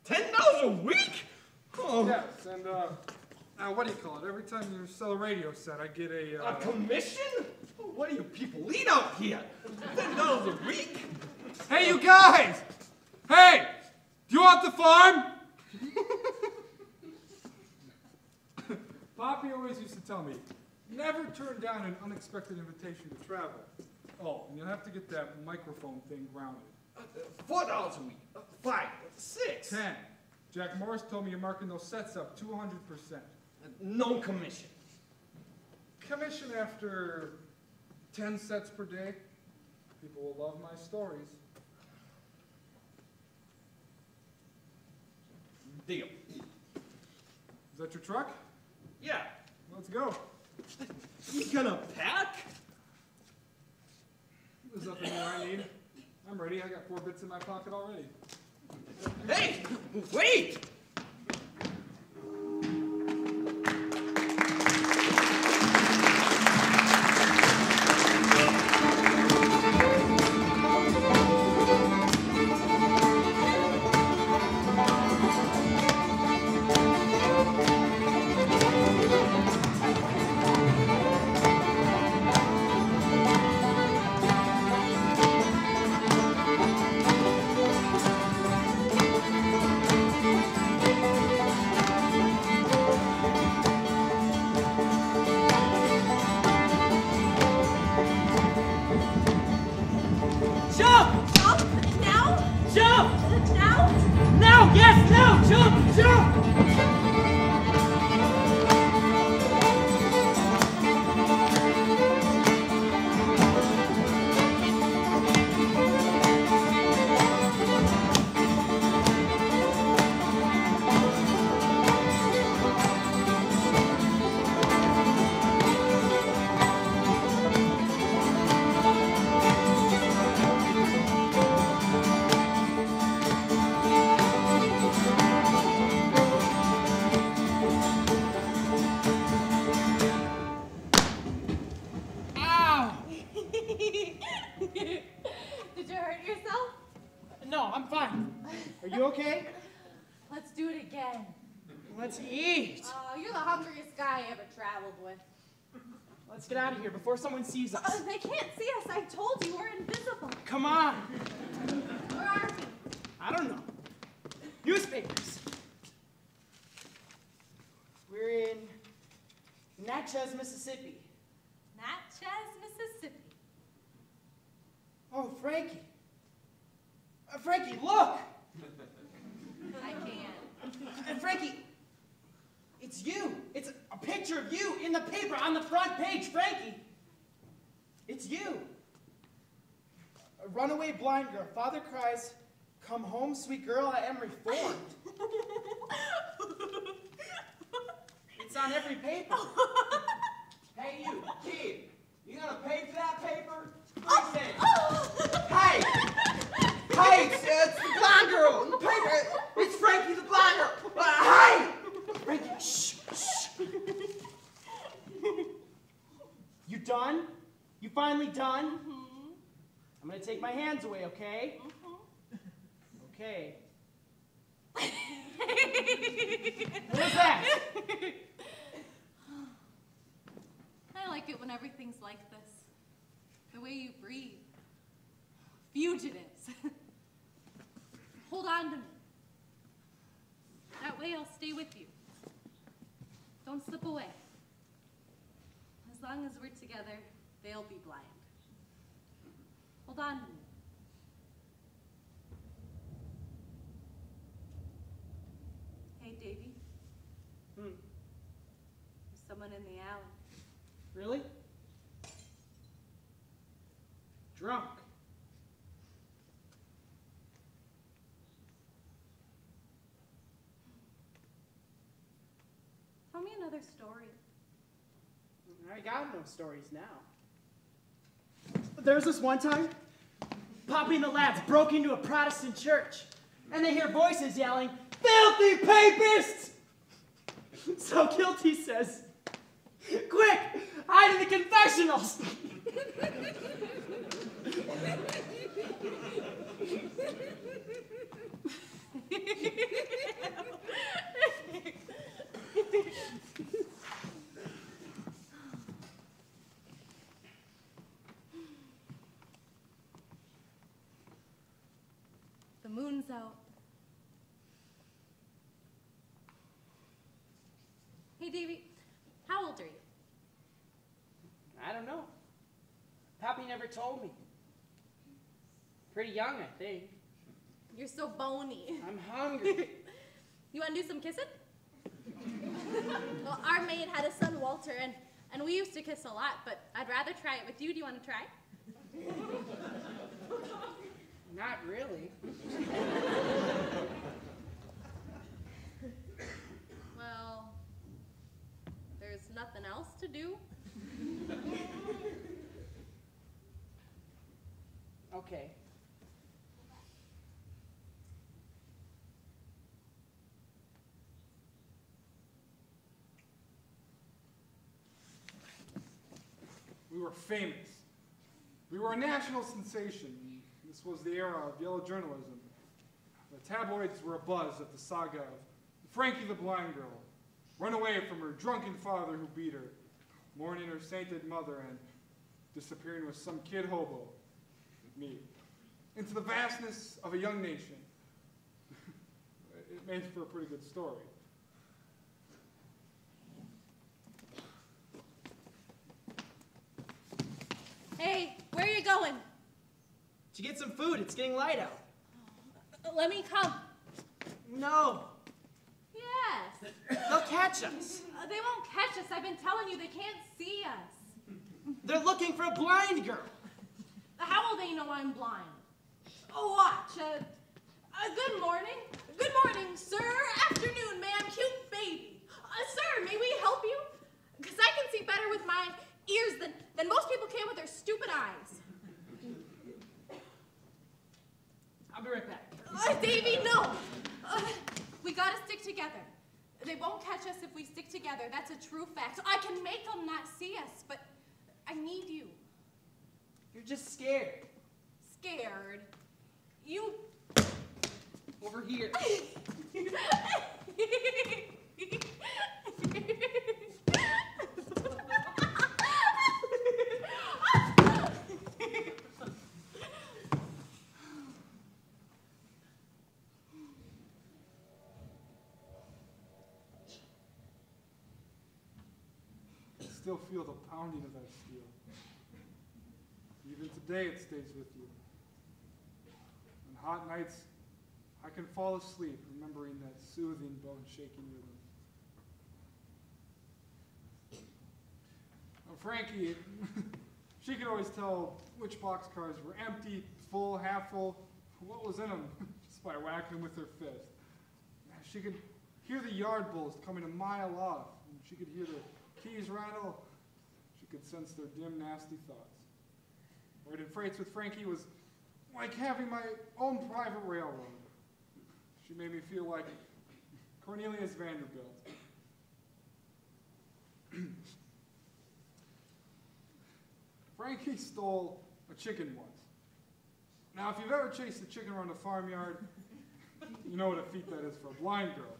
$10 a week? Oh. Yes, and what do you call it? Every time you sell a radio set, I get a commission? What do you people eat out here? $10 a week? Hey, you guys! Hey! Do you want the farm? Poppy always used to tell me, never turn down an unexpected invitation to travel. Oh, and you'll have to get that microphone thing grounded. $4 a week. 5, 6. 10. Jack Morris told me you're marking those sets up 200%. No commission. Commission after 10 sets per day. People will love my stories. Deal. Is that your truck? Yeah. Let's go. You gonna pack? There's nothing more I need. I'm ready. I got 4 bits in my pocket already. Hey, wait! Let's get out of here before someone sees us. They can't see us. I told you we're invisible. Come on. Where are we? I don't know. Newspapers. We're in Natchez, Mississippi. Natchez, Mississippi. Oh, Frankie. Frankie, look! I can't. Frankie, it's you. It's a picture of you in the paper on the front page, Frankie. It's you. A runaway blind girl. Father cries, "Come home, sweet girl, I am reformed." It's on every paper. Hey, you, kid. You gonna pay for that paper? 3 cents. Hey! Hey, it's the blind girl in the paper. It's Frankie the blind girl. Hey! Frankie, shh, shh. You done? You finally done? Mm-hmm. I'm gonna take my hands away, okay? Mm-hmm. Okay. What was that? I like it when everything's like this. The way you breathe. Fugitives. Hold on to me. That way I'll stay with you. Don't slip away. As long as we're together, they'll be blind. Hold on to me. Hey, Davy. There's someone in the alley. Really? Drunk. Tell me another story. I got no stories now. There was this one time, Poppy and the lads broke into a Protestant church, and they hear voices yelling, "Filthy papists!" So Guilty says, "Quick, hide in the confessionals!" The moon's out. Hey, Davy, how old are you? I don't know. Poppy Mommy never told me. Pretty young, I think. You're so bony. I'm hungry. You want to do some kissing? Well, our maid had a son, Walter, and we used to kiss a lot, but I'd rather try it with you. Do you want to try? Not really. Well, there's nothing else to do. Okay. We were famous. We were a national sensation. This was the era of yellow journalism. The tabloids were abuzz at the saga of Frankie the blind girl, run away from her drunken father who beat her, mourning her sainted mother and disappearing with some kid hobo, me, into the vastness of a young nation. It made for a pretty good story. Hey, where are you going? To get some food. It's getting light out. Let me come. No. Yes. They'll catch us. They won't catch us. I've been telling you they can't see us. They're looking for a blind girl. How will they know I'm blind? Oh, watch. Good morning. Good morning, sir. Afternoon, ma'am. Cute baby. Sir, may we help you? Because I can see better with my ears than most people can with their stupid eyes. I'll be right back. Davy, no. We gotta stick together. They won't catch us if we stick together. That's a true fact. So I can make them not see us, but I need you. You're just scared. Scared? You... Over here. Still feel the pounding of that steel. Even today it stays with you. On hot nights, I can fall asleep remembering that soothing bone-shaking rhythm. Now, Frankie, she could always tell which boxcars were empty, full, half full, what was in them, just by whacking them with her fist. She could hear the yard bulls coming a mile off, and she could hear the keys rattle. She could sense their dim, nasty thoughts. Riding freights with Frankie was like having my own private railroad. She made me feel like Cornelius Vanderbilt. Frankie stole a chicken once. Now, if you've ever chased a chicken around a farmyard, you know what a feat that is for a blind girl.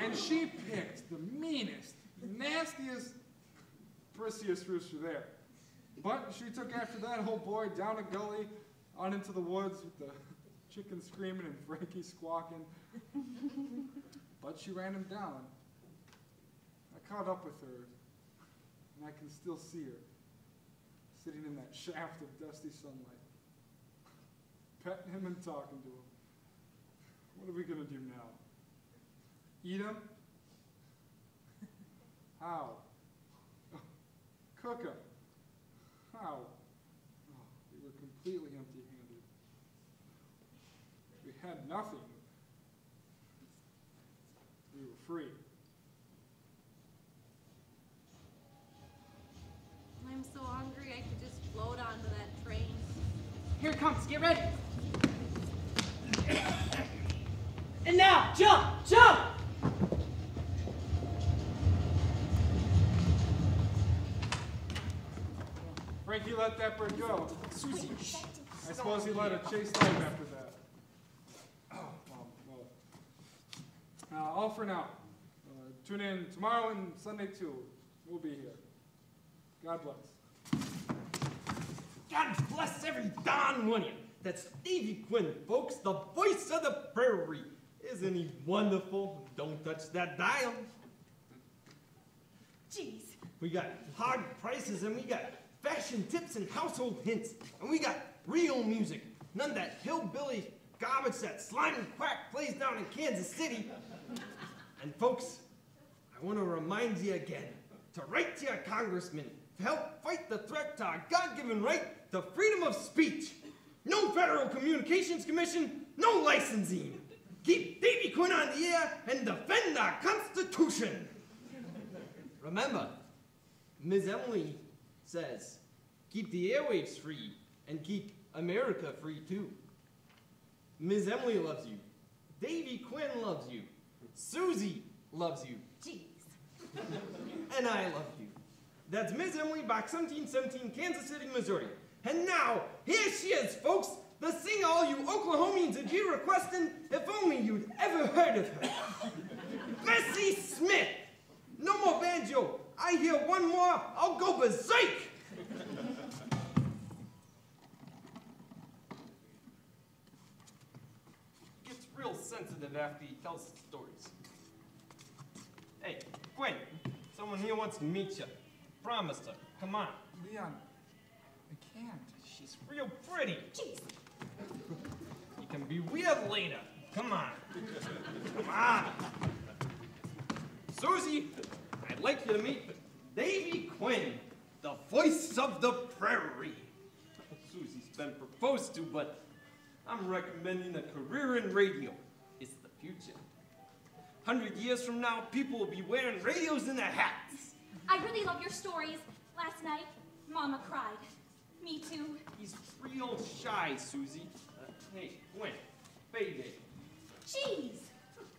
And she picked the meanest, nastiest, prissiest rooster there. But she took after that old boy down a gully, on into the woods with the chicken screaming and Frankie squawking. But she ran him down. I caught up with her, and I can still see her, sitting in that shaft of dusty sunlight, petting him and talking to him. What are we going to do now? Eat him? How? Cook him? How? Oh, we were completely empty-handed. We had nothing. We were free. I'm so hungry I could just float onto that train. Here it comes. Get ready. And now, jump! Jump! Frankie let that bird go. Susie, I suppose he led a chase life after that. All for now. Tune in tomorrow and Sunday too. We'll be here. God bless. God bless every darn one of you. That's David Quinn, folks, the voice of the Prairie. Isn't he wonderful? Don't touch that dial. Jeez. We got hard prices and we got fashion tips and household hints. And we got real music. None of that hillbilly garbage that Slime and Quack plays down in Kansas City. And folks, I want to remind you again to write to your congressman to help fight the threat to our God-given right to freedom of speech. No Federal Communications Commission, no licensing. Keep David Quinn on the air and defend our Constitution. Remember, Ms. Emily says, keep the airwaves free and keep America free too. Ms. Emily loves you. Davy Quinn loves you. Susie loves you. Jeez. And I love you. That's Ms. Emily, box 1717, Kansas City, Missouri. And now, here she is, folks, the singer all you Oklahomians would be requesting if only you'd ever heard of her. Bessie Smith. No more banjo. I hear one more, I'll go berserk. Gets real sensitive after he tells stories. Hey, Quinn, someone here wants to meet you. Promised her. Come on. Leon, I can't. She's real pretty. Jeez. You can be weird later. Come on. Come on. Susie, I'd like you to meet Davy Quinn, the voice of the Prairie. Susie's been proposed to, but I'm recommending a career in radio. It's the future. 100 years from now, people will be wearing radios in their hats. I really love your stories. Last night, Mama cried. Me too. He's real shy, Susie. Hey, Quinn, baby. Jeez.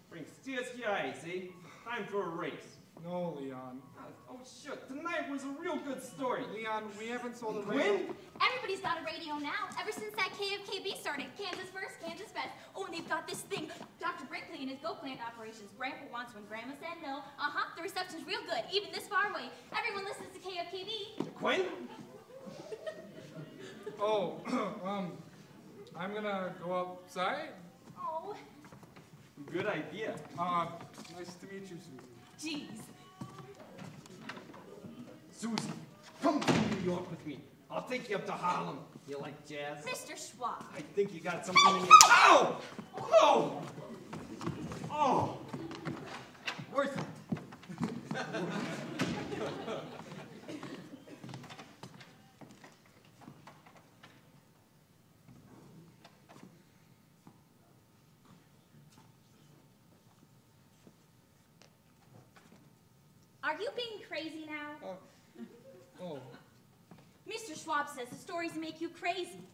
Bring tears to your eyes, eh? Time for a race. No, Leon. Oh, shit. Tonight was a real good story. Leon, we haven't sold a radio. Quinn? Everybody's got a radio now, ever since that KFKB started. Kansas first, Kansas best. Oh, and they've got this thing. Dr. Brinkley and his goat plant operations. Grandpa wants when Grandma said no. The reception's real good, even this far away. Everyone listens to KFKB. Quinn? Oh, I'm gonna go outside. Oh. Good idea. Nice to meet you, Susie. Jeez. Susie, come to New York with me. I'll take you up to Harlem. You like jazz? Mr. Schwab. I think you got something in your... Ow! Oh! Oh! Worth it. Are you being crazy now? Oh. Mr. Schwab says the stories make you crazy.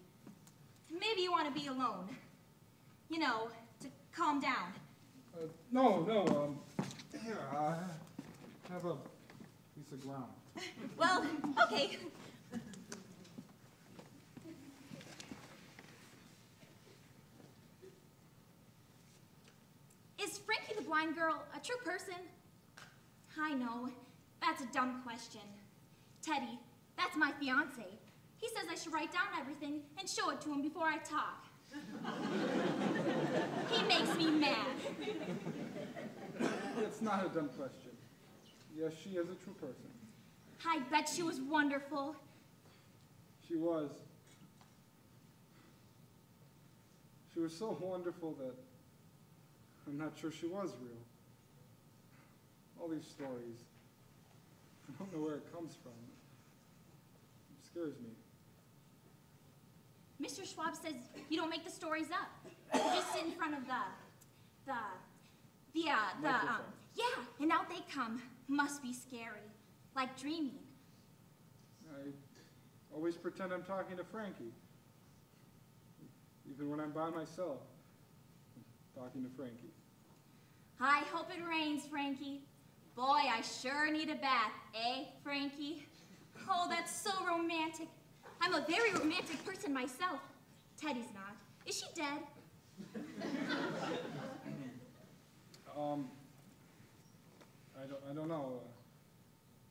Maybe you want to be alone. You know, to calm down. No, here, I have a piece of ground. Well, okay. Is Frankie the blind girl a true person? I know, that's a dumb question. Teddy, that's my fiance. He says I should write down everything and show it to him before I talk. He makes me mad. It's not a dumb question. Yes, she is a true person. I bet she was wonderful. She was. She was so wonderful that I'm not sure she was real. All these stories, I don't know where it comes from. It scares me. Mr. Schwab says you don't make the stories up. You just sit in front of yeah, and out they come. Must be scary, like dreaming. I always pretend I'm talking to Frankie. Even when I'm by myself, I'm talking to Frankie. I hope it rains, Frankie. Boy, I sure need a bath, eh, Frankie? Oh, that's so romantic. I'm a very romantic person myself. Teddy's not. Is she dead? I don't know.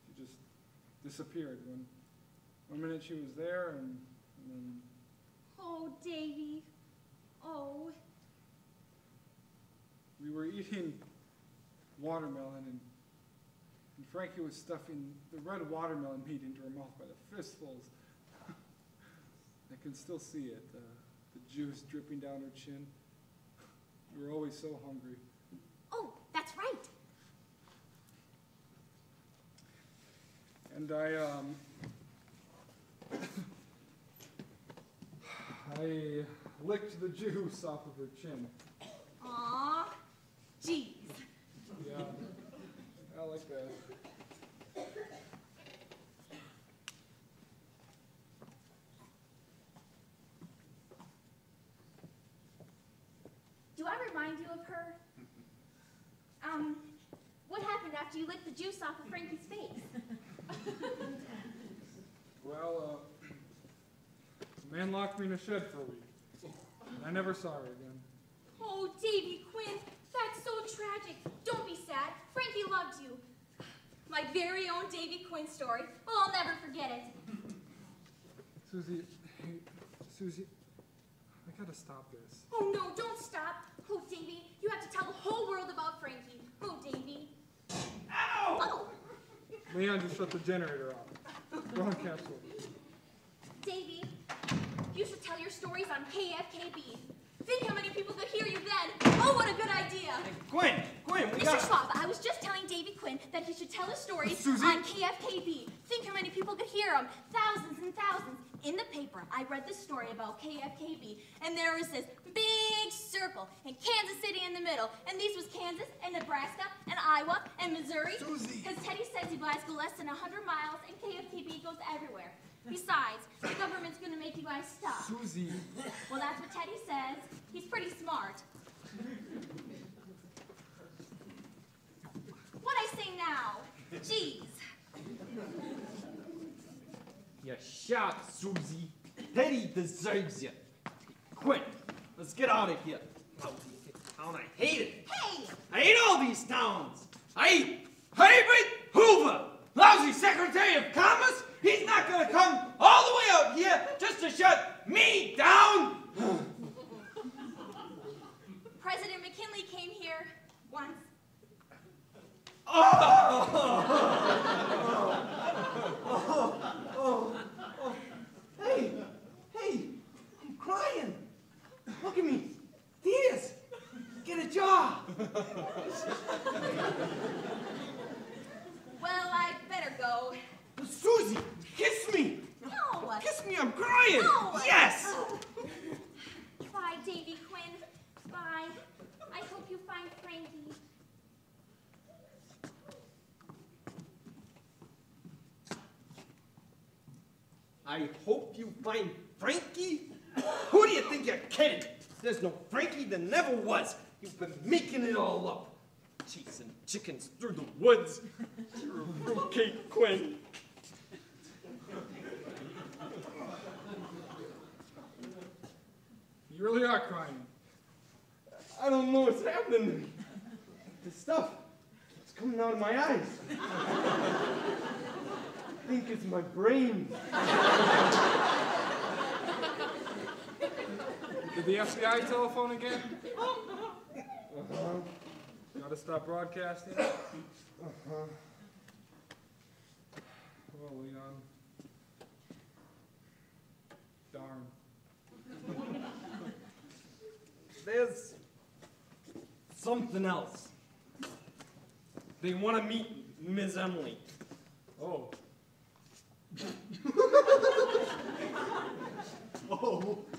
She just disappeared. One minute she was there, and then... Oh, Davy. Oh. We were eating watermelon, and And Frankie was stuffing the red watermelon meat into her mouth by the fistfuls. I can still see it, the juice dripping down her chin. You were always so hungry. Oh, that's right. And I licked the juice off of her chin. Aw, jeez. Yeah, I like that. Do I remind you of her? What happened after you licked the juice off of Frankie's face? Well, the man locked me in a shed for a week. I never saw her again. Oh, Davy Quinn, that's so tragic. Don't be sad. Frankie loved you. My very own Davy Quinn story. Oh, I'll never forget it. Susie, hey, Susie, I gotta stop this. Oh, no, don't stop. Oh, Davy, you have to tell the whole world about Frankie. Oh, Davy. Ow! Oh, Leon just shut the generator off. Go on, Capsule. Davy, you should tell your stories on KFKB. Think how many people could hear you then. Oh, what a good idea. Gwen, we Mr. got... Schwab, I was just telling Davy Quinn that he should tell his stories Susie? on KFKB. Think how many people could hear him. Thousands and thousands. In the paper, I read this story about KFKB, and there was this big circle, and Kansas City in the middle, and these was Kansas, and Nebraska, and Iowa, and Missouri. Susie! Because Teddy says you guys go less than 100 miles, and KFKB goes everywhere. Besides, the government's gonna make you guys stop. Susie! Well, that's what Teddy says. He's pretty smart. What'd I say now? Jeez. You shot, Susie. Teddy deserves you. Quinn, let's get out of here. Lousy town, I hate it. Hey! I hate all these towns. I hate Herbert Hoover, lousy Secretary of Commerce. He's not gonna come all the way out here just to shut me down. President McKinley came here once. Hey, I'm crying. Look at me. Tears. Get a job. Well, I better go. Susie, kiss me. No! Kiss me, I'm crying. No! Yes. Bye, Davy Quinn. Bye. I hope you find Frankie. I hope you find Frankie? Who do you think you're kidding? There's no Frankie, there never was. You've been making it all up. Chasing chickens through the woods. You're a fruitcake, Quinn. You really are crying. I don't know what's happening to me. This stuff, it's coming out of my eyes. I think it's my brain. Did the FBI telephone again? Gotta stop broadcasting? Well, Leon. Darn. There's something else. They want to meet Ms. Emily. Oh.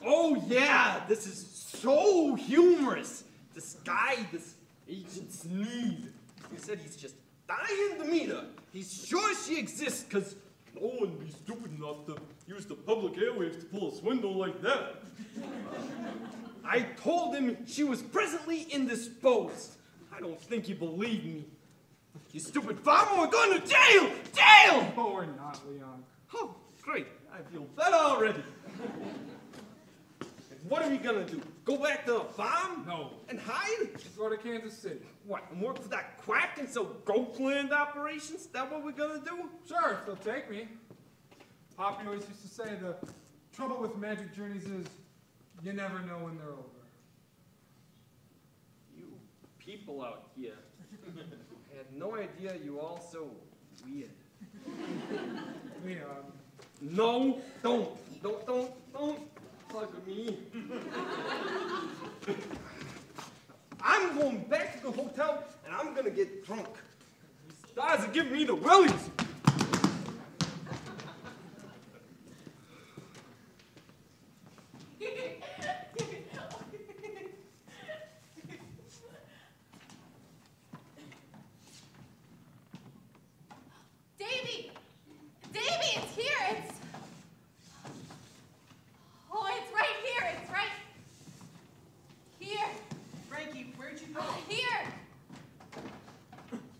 Oh yeah, this is so humorous. This guy, this Agent Sneed, he said he's just dying to meet her. He's sure she exists because no one would be stupid enough to use the public airwaves to pull a swindle like that. I told him she was presently indisposed. I don't think he believed me. You stupid farmer, we're going to jail! Jail! Oh, we're not, Leon. Oh, great. I feel better already. And what are we gonna do? Go back to the farm? No. And hide? Let's go to Kansas City. What, and work for that quack and sell goat land operations? That what we're gonna do? Sure, if they'll take me. Poppy always used to say the trouble with magic journeys is you never know when they're over. You people out here. I had no idea you all so weird. Hey, No, don't hug me. I'm going back to the hotel and I'm gonna get drunk. These stars are giving me the willies.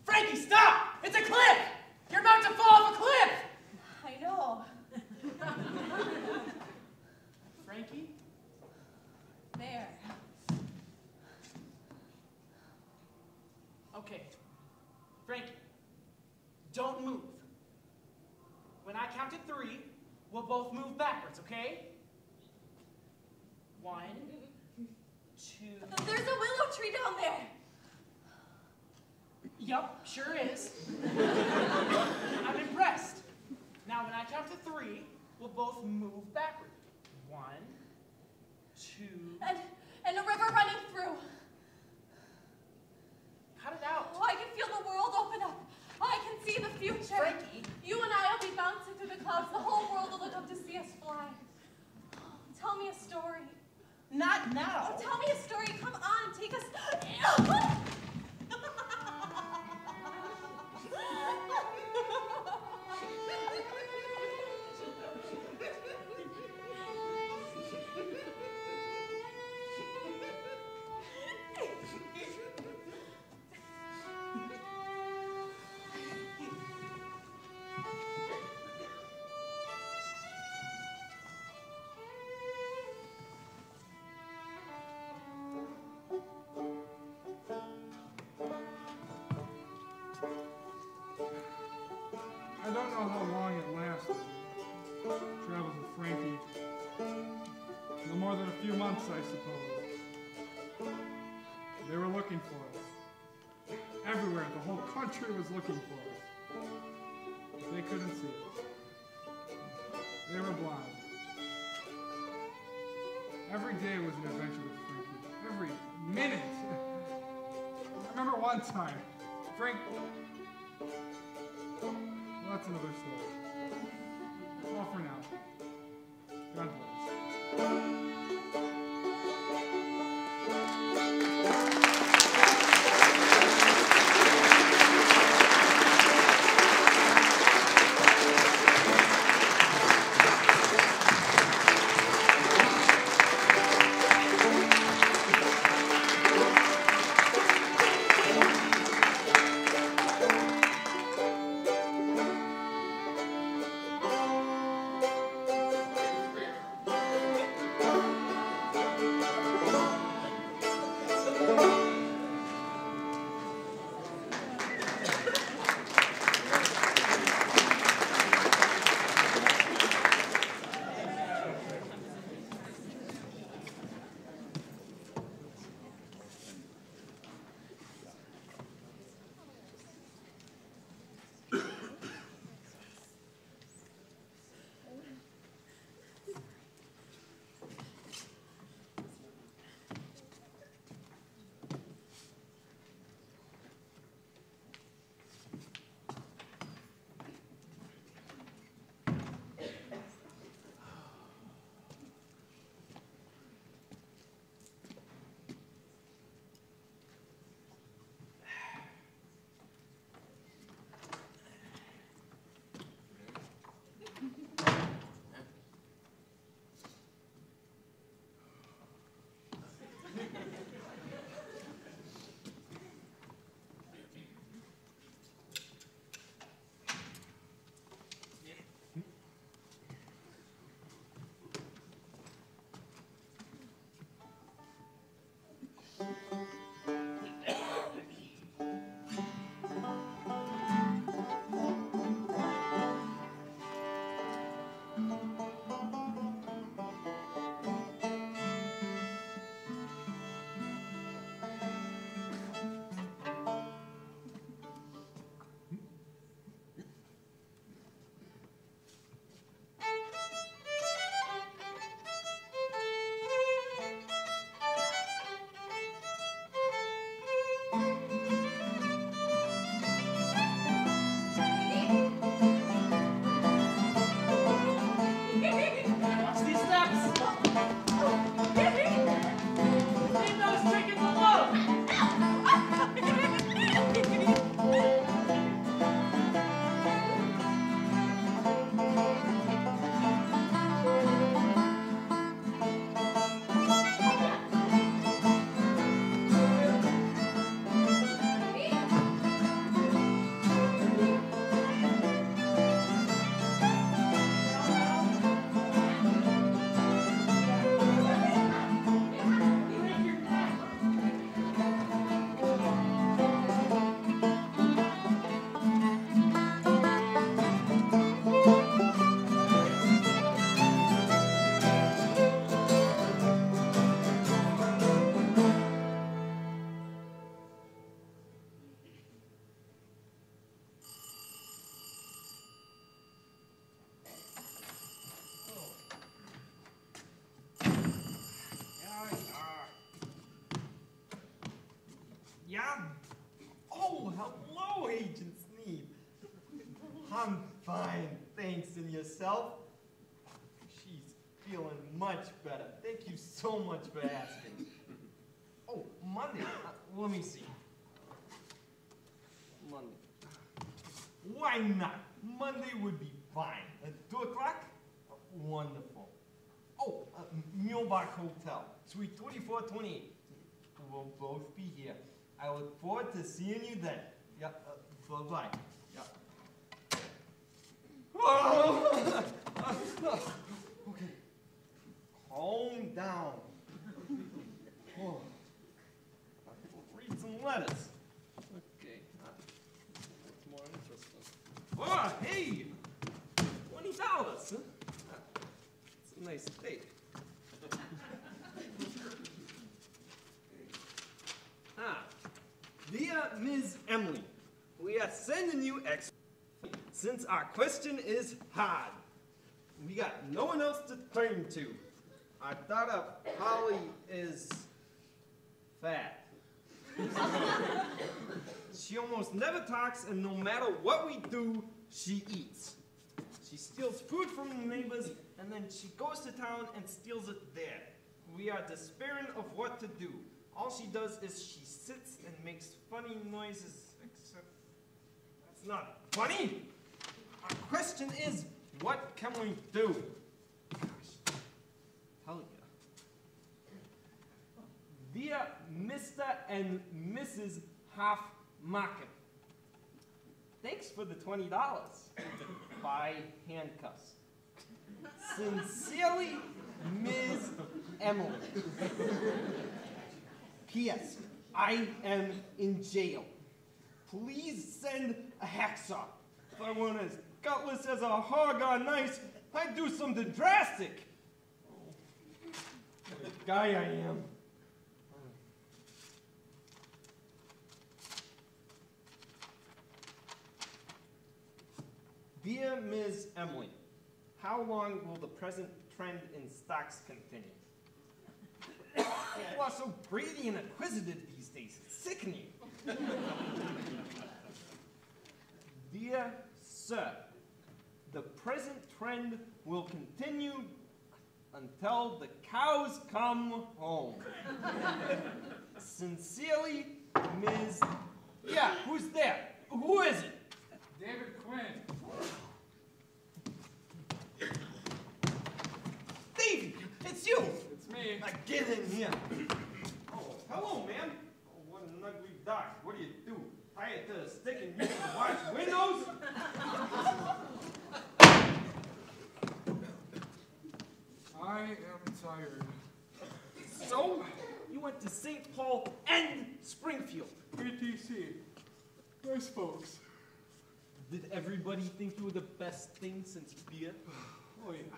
Frankie, stop! It's a cliff! You're about to fall off a cliff! I know. Frankie? There. Okay. Frankie, don't move. When I count to 3, we'll both move backwards, okay? 1, 2... There's a willow tree down there. Yup, sure is. I'm impressed. Now, when I count to 3, we'll both move backward. 1, 2... And a river running through. Cut it out. Oh, I can feel the world open up. I can see the future. Frankie. You and I will be bouncing through the clouds. The whole world will look up to see us fly. Tell me a story. Not now. Oh, tell me a story. Come on, take us. I don't know how long it lasted. Travels with Frankie. No more than a few months, I suppose. They were looking for us. Everywhere, the whole country was looking for us. But they couldn't see us. They were blind. Every day was an adventure with Frankie. Every minute. I remember one time, Frank... Well, that's another story. All for now. God bless. yourself? She's feeling much better. Thank you so much for asking. Oh, Monday. Let me see. Monday. Why not? Monday would be fine. At 2 o'clock? Wonderful. Oh, Mulbach Hotel, Suite 2428. We'll both be here. I look forward to seeing you then. Yeah, bye-bye. Yeah. Oh! Okay. Calm down. Oh. Read some letters. Okay. That's more interesting. Oh, hey! $20, huh? It's a nice steak. Dear Ms. Emily, we are sending you since our question is hard. We got no one else to turn to. Our daughter Polly is fat. She almost never talks, and no matter what we do, she eats. She steals food from the neighbors, and then she goes to town and steals it there. We are despairing of what to do. All she does is she sits and makes funny noises, except that's not funny. Our question is, what can we do? Gosh, tell ya. Dear Mr. and Mrs. Hoffmachen, thanks for the $20. Buy handcuffs. Sincerely, Ms. Emily. P.S. I am in jail. Please send a hacksaw. If I weren't as gutless as a hog on ice, I'd do something drastic. Oh, what a guy I am. Dear Ms. Emily, how long will the present trend in stocks continue? People are so greedy and inquisitive these days. It's sickening. Dear Sir, the present trend will continue until the cows come home. Sincerely, Ms. Yeah, who's there? Who is it? David Quinn. David, it's you. It's me. Now get in here. Oh, hello, man. Oh, what an ugly dog. What do you do? Tie it to a stick and use it to watch windows? I am tired. So, you went to St. Paul and Springfield. ATC. Nice folks. Did everybody think you were the best thing since beer? Oh, yeah.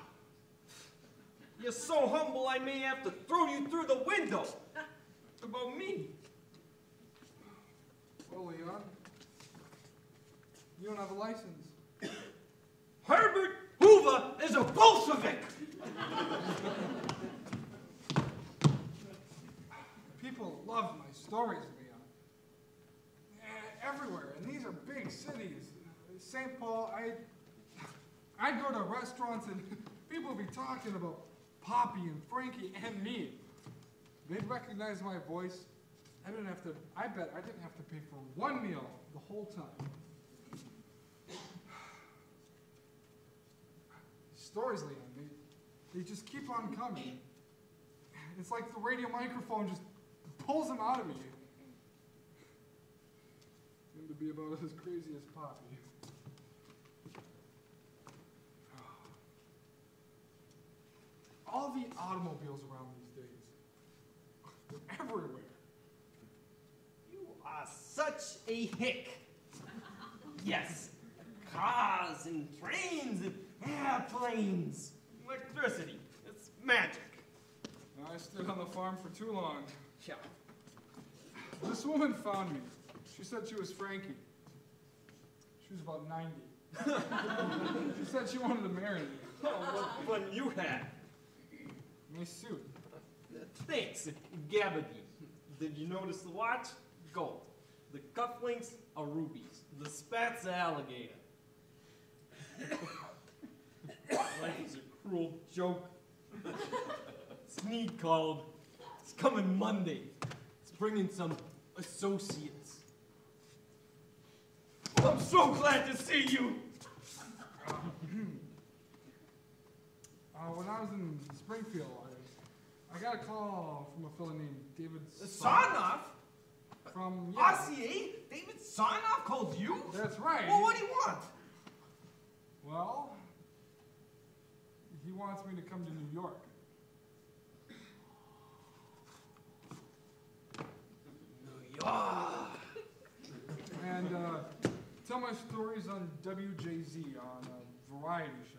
You're so humble I may have to throw you through the window. What about me? Well, Leon, you don't have a license. Herbert Hoover is a Bolshevik! People love my stories, Leon. Everywhere, and these are big cities. St. Paul, I'd go to restaurants and people would be talking about Poppy and Frankie and me. They'd recognize my voice. I bet I didn't have to pay for one meal the whole time. Stories, Leon, they just keep on coming. It's like the radio microphone just pulls them out of me. Seem to be about as crazy as Poppy. All the automobiles around these days. They're everywhere. You are such a hick. Yes, cars and trains and airplanes. Electricity, it's magic. I stood on the farm for too long. Yeah. This woman found me. She said she was Frankie. She was about 90. She said she wanted to marry me. Oh, what fun you had. Nice suit. Thanks, Gabardine. Did you notice the watch? Gold. The cufflinks are rubies. The spats are alligator. Life is a cruel joke. Sneak called. It's coming Monday. It's bringing some associates. I'm so glad to see you. When I was in Springfield, I got a call from a fellow named David Sarnoff? From RCA? David Sarnoff called you? That's right. Well, what do you want? Well, he wants me to come to New York. New York. And tell my stories on WJZ on a variety show.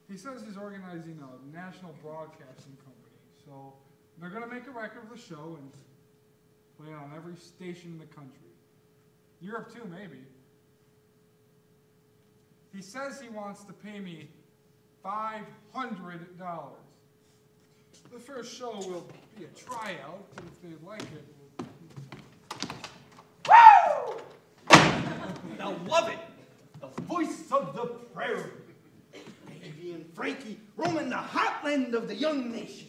He says he's organizing a national broadcasting company, so they're going to make a record of the show and play it on every station in the country. Europe too, maybe. He says he wants to pay me $500. The first show will be a tryout, and if they like it, Woo! I love it. The voice of the prairie. Davy and Frankie roaming the heartland of the young nation.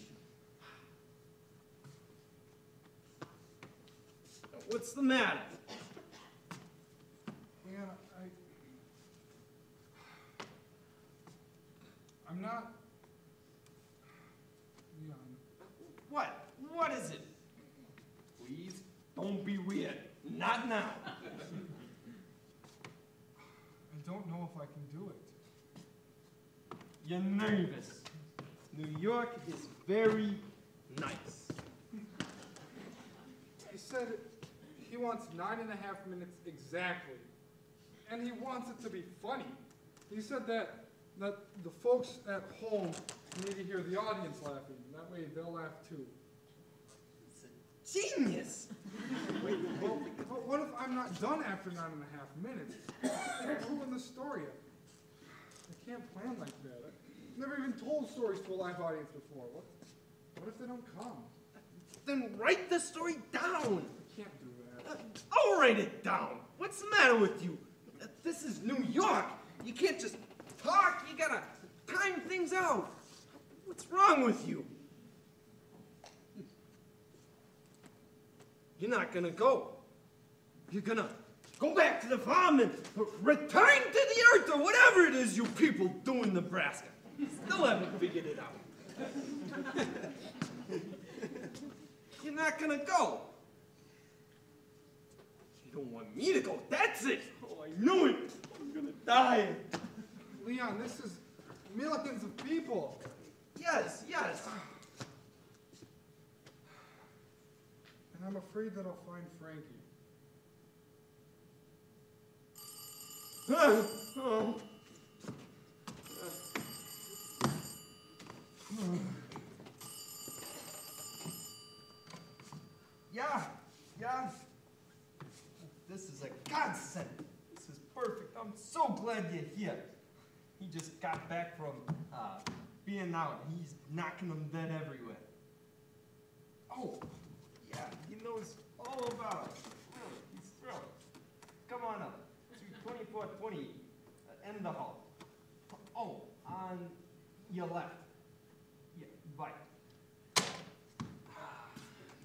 What's the matter? yeah, I'm not, Leon. What? What is it? Please, don't be weird. Not now. I don't know if I can do it. You're nervous. New York is very nice. He said he wants 9.5 minutes exactly. And he wants it to be funny. He said that the folks at home need to hear the audience laughing. That way they'll laugh too. It's a genius. Well, but what if I'm not done after 9.5 minutes? I'll ruin the story. I can't plan like that. I've never even told stories to a live audience before. What if they don't come? Then write the story down. I can't do that. I'll write it down. What's the matter with you? This is New York. You can't just talk. You gotta time things out. What's wrong with you? You're not gonna go. You're gonna go back to the farm and return to the earth or whatever it is you people do in Nebraska. Still haven't figured it out. You're not gonna go. You don't want me to go. That's it. Oh, I knew it. I'm gonna die. Leon, this is millions of people. Yes, yes. And I'm afraid that I'll find Frankie. Oh. Yeah. This is a godsend. This is perfect. I'm so glad you're here. He just got back from being out. He's knocking them dead everywhere. Oh, yeah, he knows all about it. He's thrilled. Come on up. 2420, end the hall. Oh, on your left. Yeah, right.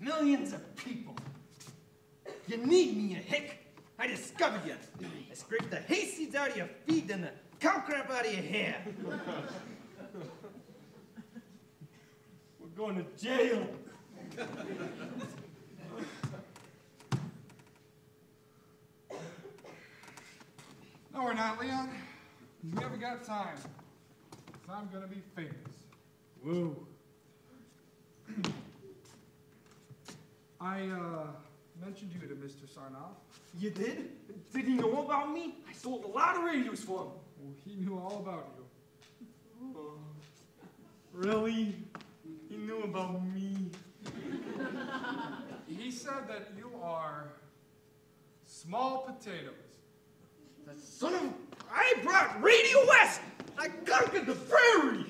Millions of people. You need me, you hick. I discovered you. I scraped the hayseeds out of your feet and the cow crap out of your hair. We're going to jail. No, we're not, Leon. We haven't got time. 'Cause I'm gonna be famous. Woo. I mentioned you to Mr. Sarnoff. You did? Did he know about me? I sold a lot of radios for him. Well, he knew all about you. Oh, really? He knew about me. He said that you are small potatoes. The son of... I brought Radio West! I conquered the prairie!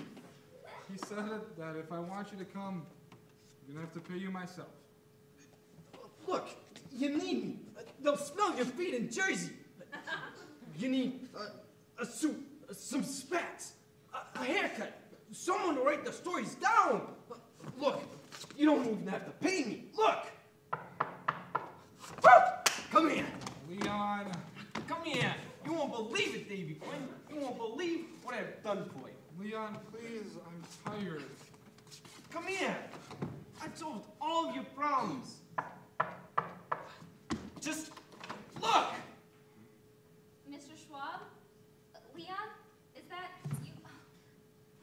He said that if I want you to come, I'm gonna have to pay you myself. Look, you need me. They'll smell your feet in Jersey. You need a suit, some spats, A haircut. Someone to write the stories down. Look, you don't even have to pay me. Look. Come here. Leon. Come here. You won't believe it, David Quinn. You won't believe what I've done for you. Leon, please, I'm tired. Come here. I've solved all of your problems. Just look. Mr. Schwab? Leon? Is that you?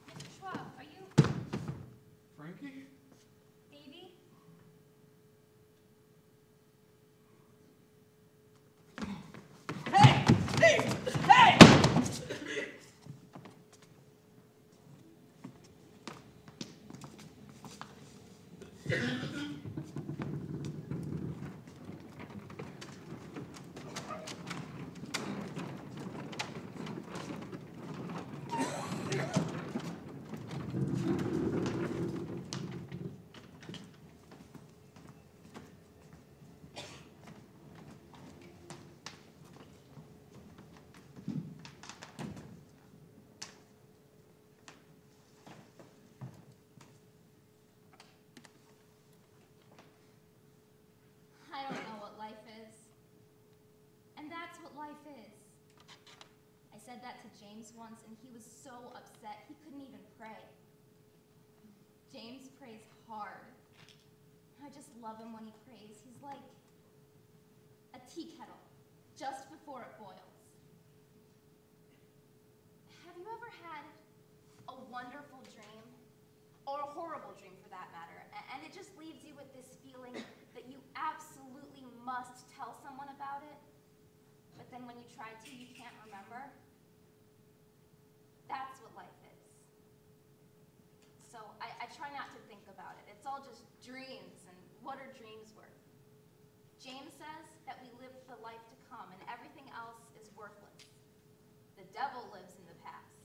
Mr. Schwab, are you Frankie? Davy? Hey! Hey! Hey! I don't know what life is. And that's what life is. I said that to James once, and he was so upset he couldn't even pray. James prays hard. I just love him when he prays. He's like a tea kettle just before it boils. Have you ever had a wonderful dream, or a horrible dream for that matter, and it just leaves you with this feeling that you absolutely must tell someone about it, but then when you try to, you can't remember? That's what life is. So I try not to think about it. It's all just dreams, and what are dreams worth? James says that we live for the life to come, and everything else is worthless. The devil lives in the past.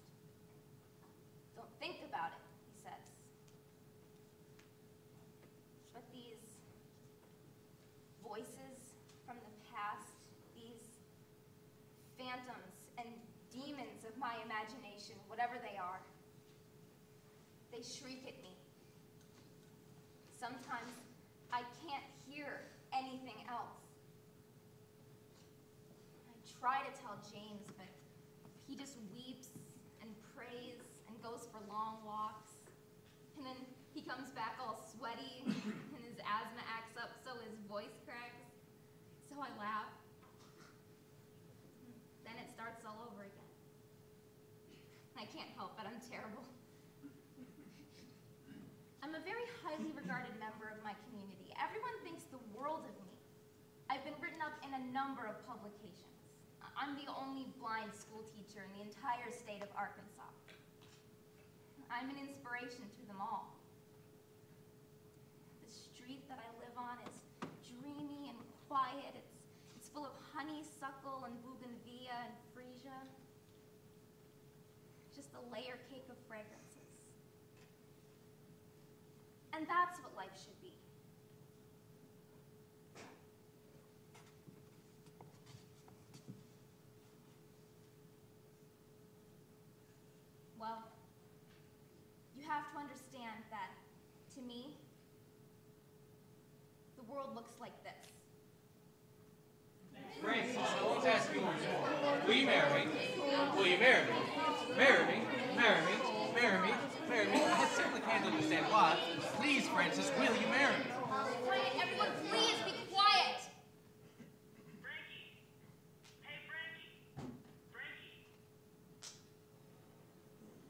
Don't think about it, he says. But these voices from the past, these phantoms and demons of my imagination, whatever they are, they shriek at me. Sometimes I can't hear anything else. I try to tell James, but he just weeps and prays and goes for long walks. And then he comes back all sweaty and his asthma acts up so his voice cracks. So I laugh. Then it starts all over again. I can't help it, I'm terrible. I'm a very highly regarded member of my community. Everyone thinks the world of me. I've been written up in a number of publications. I'm the only blind school teacher in the entire state of Arkansas. I'm an inspiration to them all. The street that I live on is dreamy and quiet. It's full of honeysuckle and bougainvillea and freesia. Just a layer cake of fragrances. And that's what life should be. Well, you have to understand that, to me, the world looks like this. Frankie, let's ask you once more. Will you marry me? Will you marry me? Marry me? Marry me? Marry me? Marry me? I simply can't understand why. Please, Francis, will you marry me? Quiet, everyone, please be quiet. Frankie! Hey, Frankie! Frankie!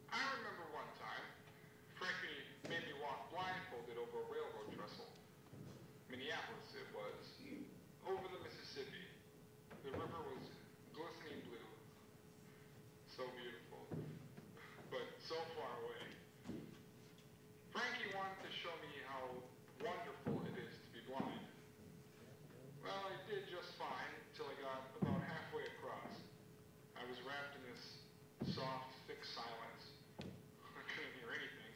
I remember one time, Frankie made me walk blindfolded over a railroad trestle. Minneapolis it was. Over the Mississippi. The river was glistening blue. So beautiful. But so far away. Frankie wanted to show me how wonderful it is to be blind. Well, I did just fine till I got about halfway across. I was wrapped in this soft, thick silence. I couldn't hear anything.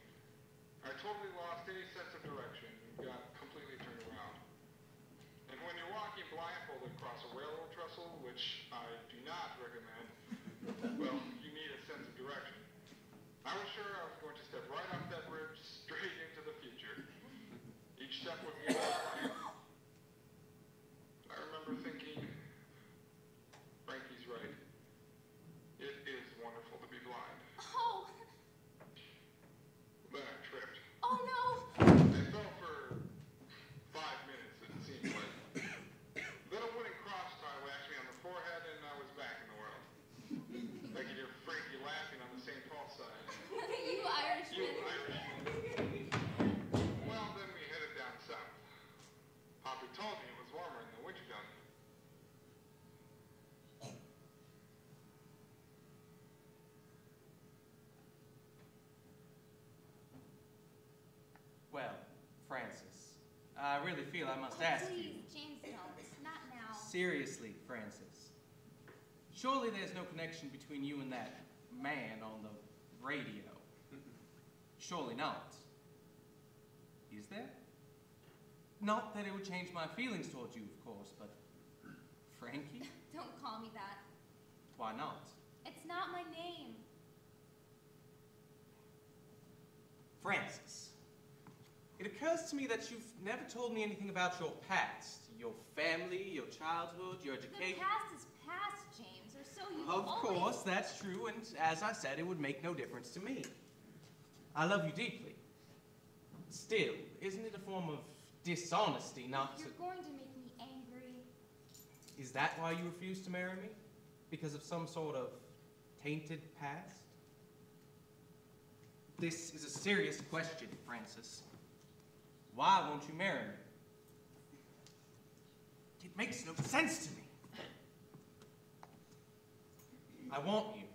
I totally lost any sense of direction and got completely turned around. And when you're walking blindfolded across a railroad trestle, which I do not recommend, well, you need a sense of direction. I was sure I was going to step right off that bridge straight into the future. Each step would be a plan. I remember thinking, Frankie's right. It is wonderful to be blind. Oh. Then I tripped. Oh no. I fell for 5 minutes, it seemed like. Then a wooden cross tie whacked me on the forehead and I was back in the world. I could hear Frankie laughing on the St. Paul side. You Irishman. You Irishman. Well, then we headed down south. Poppy told me it was warmer in the winter down there. Well, Francis, I really feel I must ask you. Please, James, don't. Not now. Seriously, Francis. Surely there's no connection between you and that man on the radio. Surely not. Is there? Not that it would change my feelings towards you, of course, but Frankie? Don't call me that. Why not? It's not my name. Francis, it occurs to me that you've never told me anything about your past, your family, your childhood, your The education. past is past, James, or so you Of always... course, that's true, and as I said, it would make no difference to me. I love you deeply. Still, isn't it a form of dishonesty not to... You're going to make me angry. Is that why you refuse to marry me? Because of some sort of tainted past? This is a serious question, Francis. Why won't you marry me? It makes no sense to me. I want you.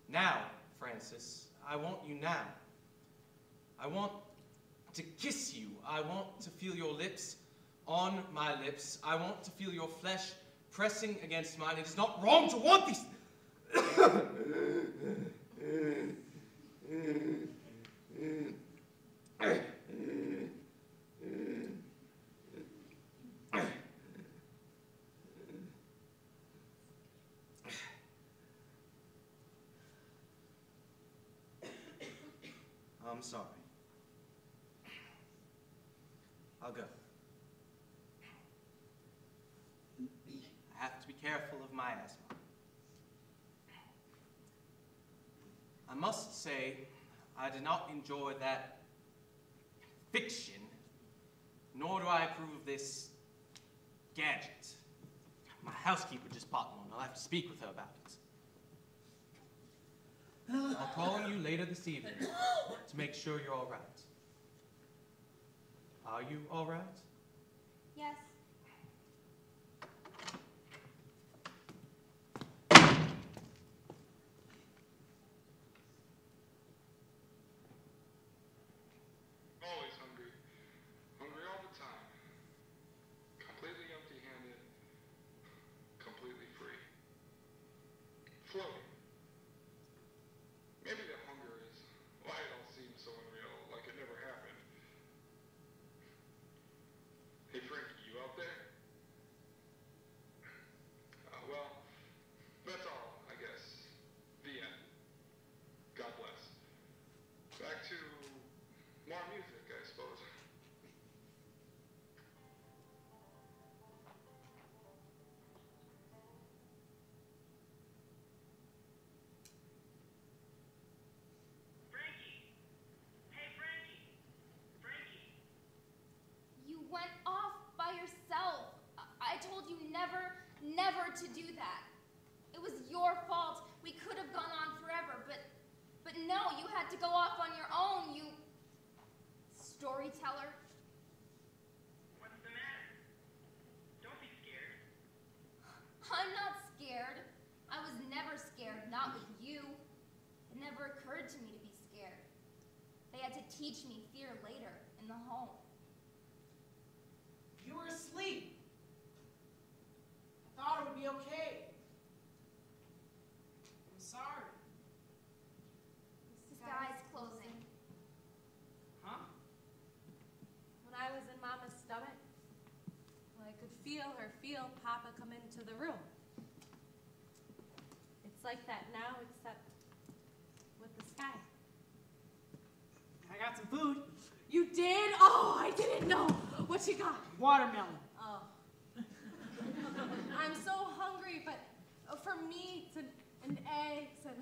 Now, Francis, I want you now. I want to kiss you. I want to feel your lips on my lips. I want to feel your flesh pressing against mine. It is not wrong to want these. I'm sorry. I'll go. I have to be careful of my asthma. I must say, I did not enjoy that fiction, nor do I approve of this gadget. My housekeeper just bought one. I'll have to speak with her about it. I'll call on you later this evening to make sure you're all right. Are you all right? Yes. Always hungry. Hungry all the time. Completely empty-handed. Completely free. Floating. Maybe the hunger is why it all seems so unreal, like it never happened. Hey Frankie, you out there? Well, that's all, I guess. The end. God bless. Back to more music, I suppose. Frankie! Hey, Frankie! Frankie! You went off by yourself. I told you never, never to do that. It was your fault. We could have gone on forever, but no, you had to go off on your own, you storyteller. What's the matter? Don't be scared. I'm not scared. I was never scared, not with you. It never occurred to me to be scared. They had to teach me fear later in the home. You were asleep. I thought it would be okay. I'm sorry. The sky's closing. Huh? When I was in Mama's stomach, well, I could feel her feel Papa come into the room. It's like that now, except with the sky. some food. You did? Oh, I didn't know. What you got? Watermelon. Oh. I'm so hungry, but for meat and eggs and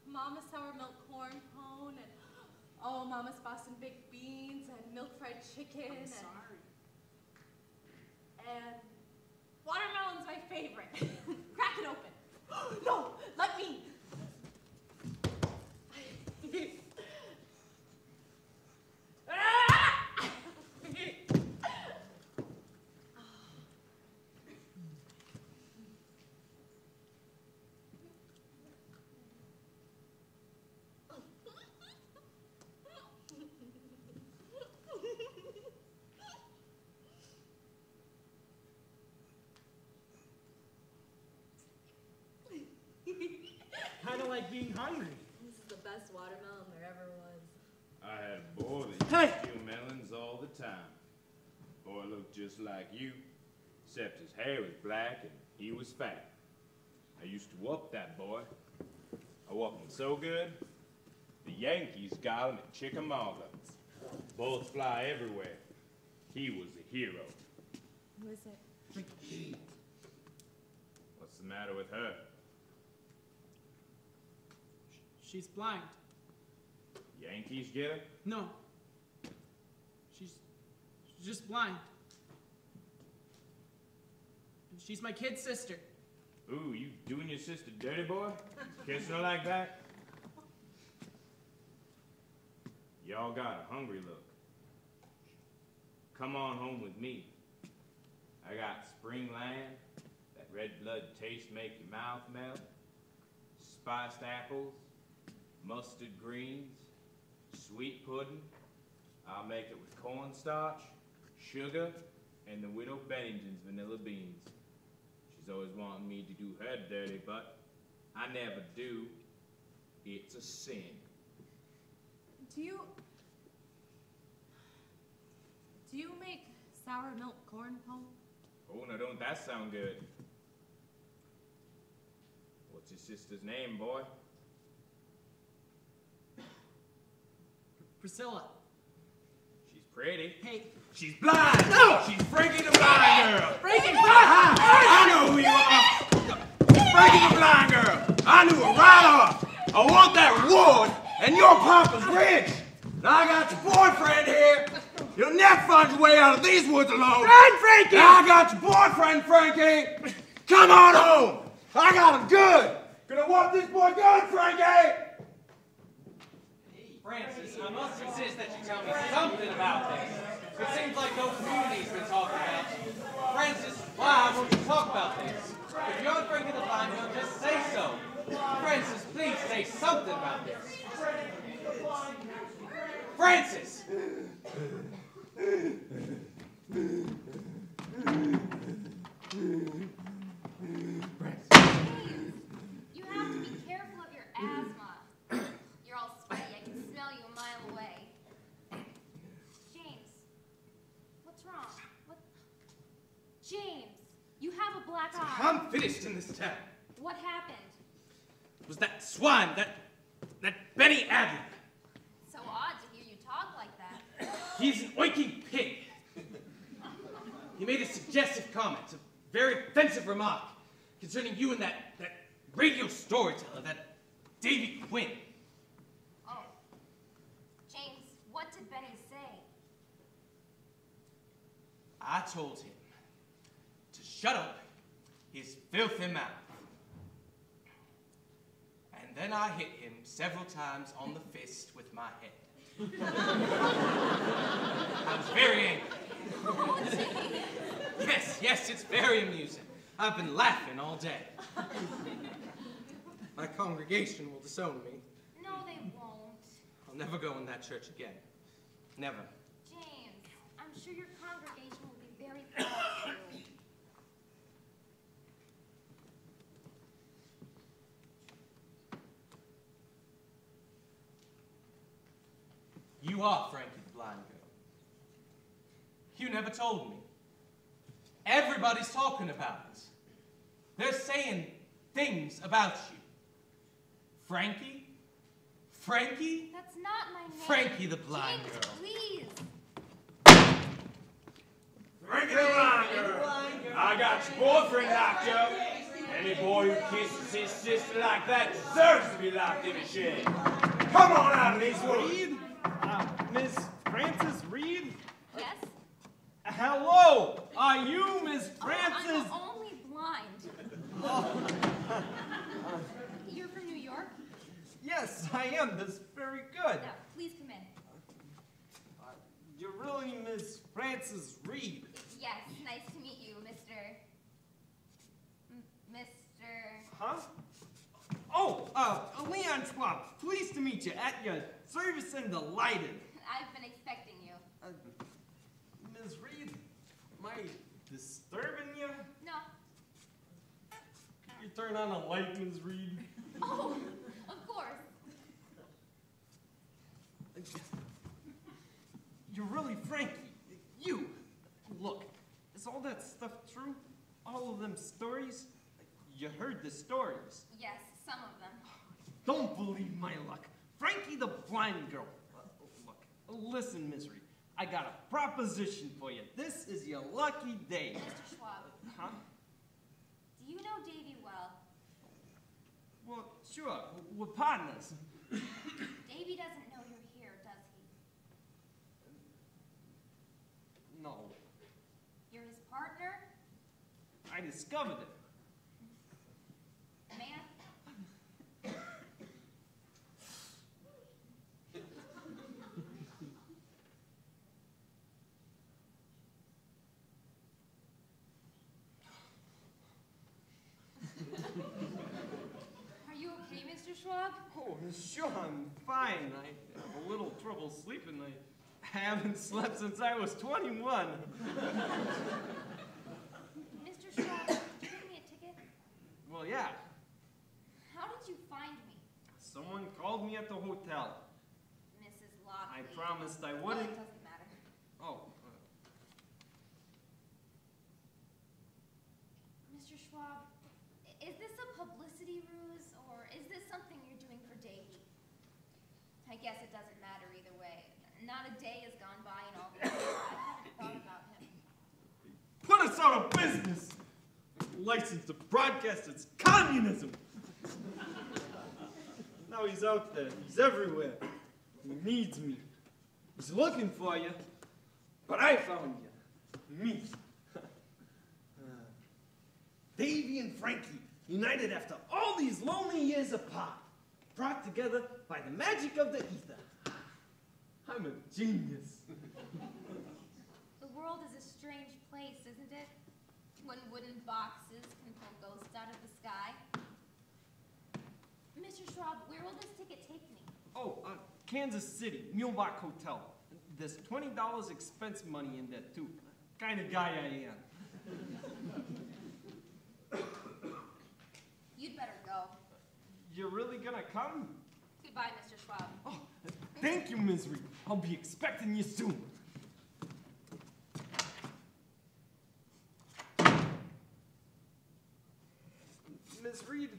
Mama's sour milk corn pone and Mama's Boston baked beans and milk fried chicken. I'm sorry. And watermelon's my favorite. Crack it open. No, let me. Kind of like being hungry. This is the best watermelon there ever was. I had a boy that used to chew melons all the time. Boy looked just like you, except his hair was black and he was fat. I used to whoop that boy. I whooped him so good, the Yankees got him at Chickamauga. Bullets fly everywhere. He was a hero. Who is it? What's the matter with her? She's blind. Yankees get her? No. She's just blind. And she's my kid sister. Ooh, you doing your sister dirty, boy? Kissing her like that? Y'all got a hungry look. Come on home with me. I got spring lamb, that red blood taste make your mouth melt, spiced apples, mustard greens, sweet pudding. I'll make it with cornstarch, sugar, and the Widow Bennington's vanilla beans. She's always wanting me to do her dirty, but I never do. It's a sin. Do you make sour milk corn pone? Oh, now don't that sound good? What's your sister's name, boy? Priscilla. She's pretty. Hey. She's blind! No! She's Frankie the blind girl! Frankie! I know who you are! Frankie the blind girl! I knew her right off! I want that wood, and your papa's rich! Now I got your boyfriend here! You'll never find your way out of these woods alone! Run, Frankie! Now I got your boyfriend, Frankie! Come on home! I got him good! Gonna want this boy good, Frankie! Francis, I must insist that you tell me something about this. It seems like no community's been talking about. Francis, why won't you talk about this? If you're Frankie the blind girl, just say so. Francis, please say something about this. Francis! You have to be careful of your asthma. You're all sweaty. I can smell you a mile away. James, what's wrong? What? James, you have a black eye. I'm finished in this town. What happened? It was that swine, that Benny Adler. So odd to hear you talk like that. He's an oinking pig. He made a suggestive comment, a very offensive remark concerning you and that radio storyteller, that David Quinn. Oh. James, what did Benny say? I told him to shut up his filthy mouth. And then I hit him several times on the fist with my head. I was very angry. Oh, James. Yes, it's very amusing. I've been laughing all day. My congregation will disown me. No, they won't. I'll never go in that church again. Never. James, I'm sure your congregation will be very proud of you. You are Frankie the blind girl. You never told me. Everybody's talking about it. They're saying things about you. Frankie? Frankie? That's not my name. Frankie the blind James, girl. please. Frankie the blind girl. I got your boyfriend locked up. Any boy who kisses his sister like that deserves to be locked in a shed. Come on out of these woods. Reed? Miss Frances Reed? Yes? Hello! Are you Miss Frances? I'm only blind. You're from New York? Yes, I am. That's very good. Now, please come in. You're really Miss Frances Reed. Yes, nice to meet you, Mr. Huh? Oh, Leon Schwab. Pleased to meet you. At your service and delighted. I've been expecting you. Ms. Reed, am I disturbing you? No. You turn on a light, Ms. Reed. Oh, of course. You're really Frankie. You. Look, is all that stuff true? All of them stories? You heard the stories. Yes, some of them. Don't believe my luck. Frankie the blind girl. Look, listen, Ms. Reed. I got a proposition for you. This is your lucky day. Mr. Schwab. Huh? Do you know Davy well? Well, sure. We're partners. Davy doesn't know you're here, does he? No. You're his partner? I discovered it. Man? Are you okay, Mr. Schwab? Oh, sure, I'm fine. I have a little trouble sleeping. I haven't slept since I was 21. Mr. Schwab, did you give me a ticket? Well, yeah. How did you find me? Someone called me at the hotel. Mrs. Lockley. I promised I Well, wouldn't. it doesn't matter. Oh. Mr. Schwab, is this a publicity ruse, or is this something you're doing for Davy? I guess it doesn't matter either way. Not a day has gone by in all these years I haven't thought about him. Put us out of business! License to broadcast, it's communism! Now he's out there. He's everywhere. He needs me. He's looking for you. But I found you. Me. Davy and Frankie, united after all these lonely years apart, brought together by the magic of the ether. I'm a genius. The world is a strange place, isn't it? When wooden boxes can pull ghosts out of the sky. Mr. Schwab, where will this ticket take me? Oh, Kansas City, Mulebach Hotel. There's $20 expense money in there, too. Kind of guy I am. You'd better go. You're really gonna come? Goodbye, Mr. Schwab. Oh, thank you, Ms. Reed. I'll be expecting you soon. Ms. Reed,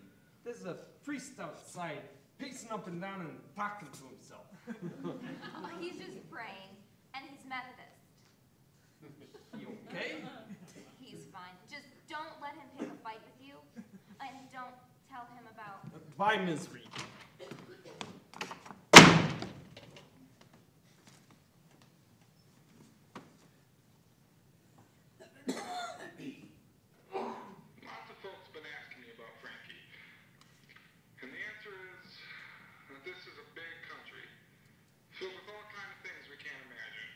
there's a priest outside, pacing up and down and talking to himself. Oh, he's just praying, and he's Methodist. You okay? He's fine. Just don't let him pick a fight with you, and don't tell him about... Bye, Ms. Reed. Lots of folks been asking me about Frankie. And the answer is that this is a big country, filled with all kinds of things we can't imagine.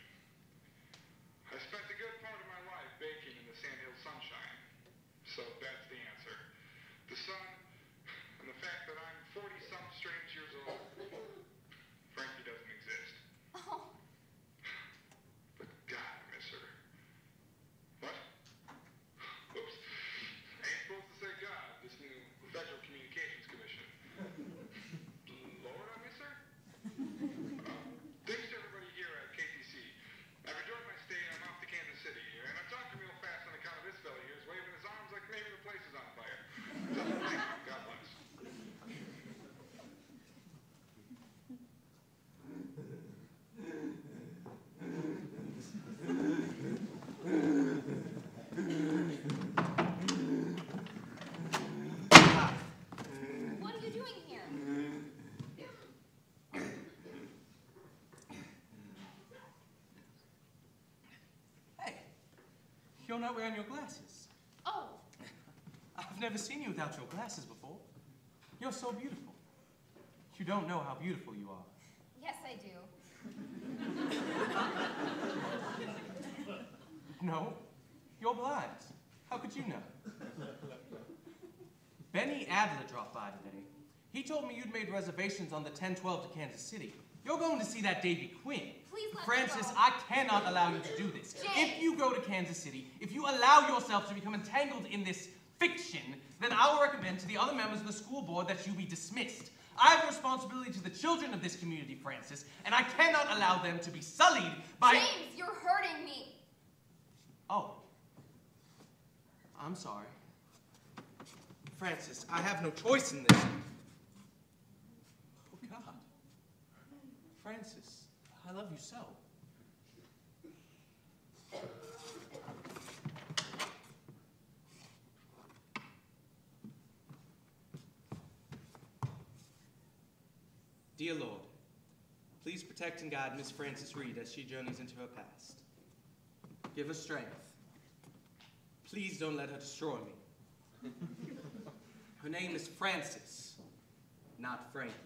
I spent a good part of my life baking in the sandhill sunshine. So that's the answer. The sun, and the fact that I'm 47 You're not wearing your glasses. Oh, I've never seen you without your glasses before. You're so beautiful. You don't know how beautiful you are. Yes, I do. No, you're blind. How could you know? Benny Adler dropped by today. He told me you'd made reservations on the 10:12 to Kansas City. You're going to see that David Quinn. Please let Francis, me go. I cannot allow you to do this. Jay. If you go to Kansas City, if you allow yourself to become entangled in this fiction, then I will recommend to the other members of the school board that you be dismissed. I have a responsibility to the children of this community, Francis, and I cannot allow them to be sullied by... James, you're hurting me. Oh. I'm sorry. Francis, I have no choice in this. Oh, God. Francis, I love you so. Dear Lord, please protect and guide Miss Frances Reed as she journeys into her past. Give her strength. Please don't let her destroy me. Her name is Frances, not Frankie.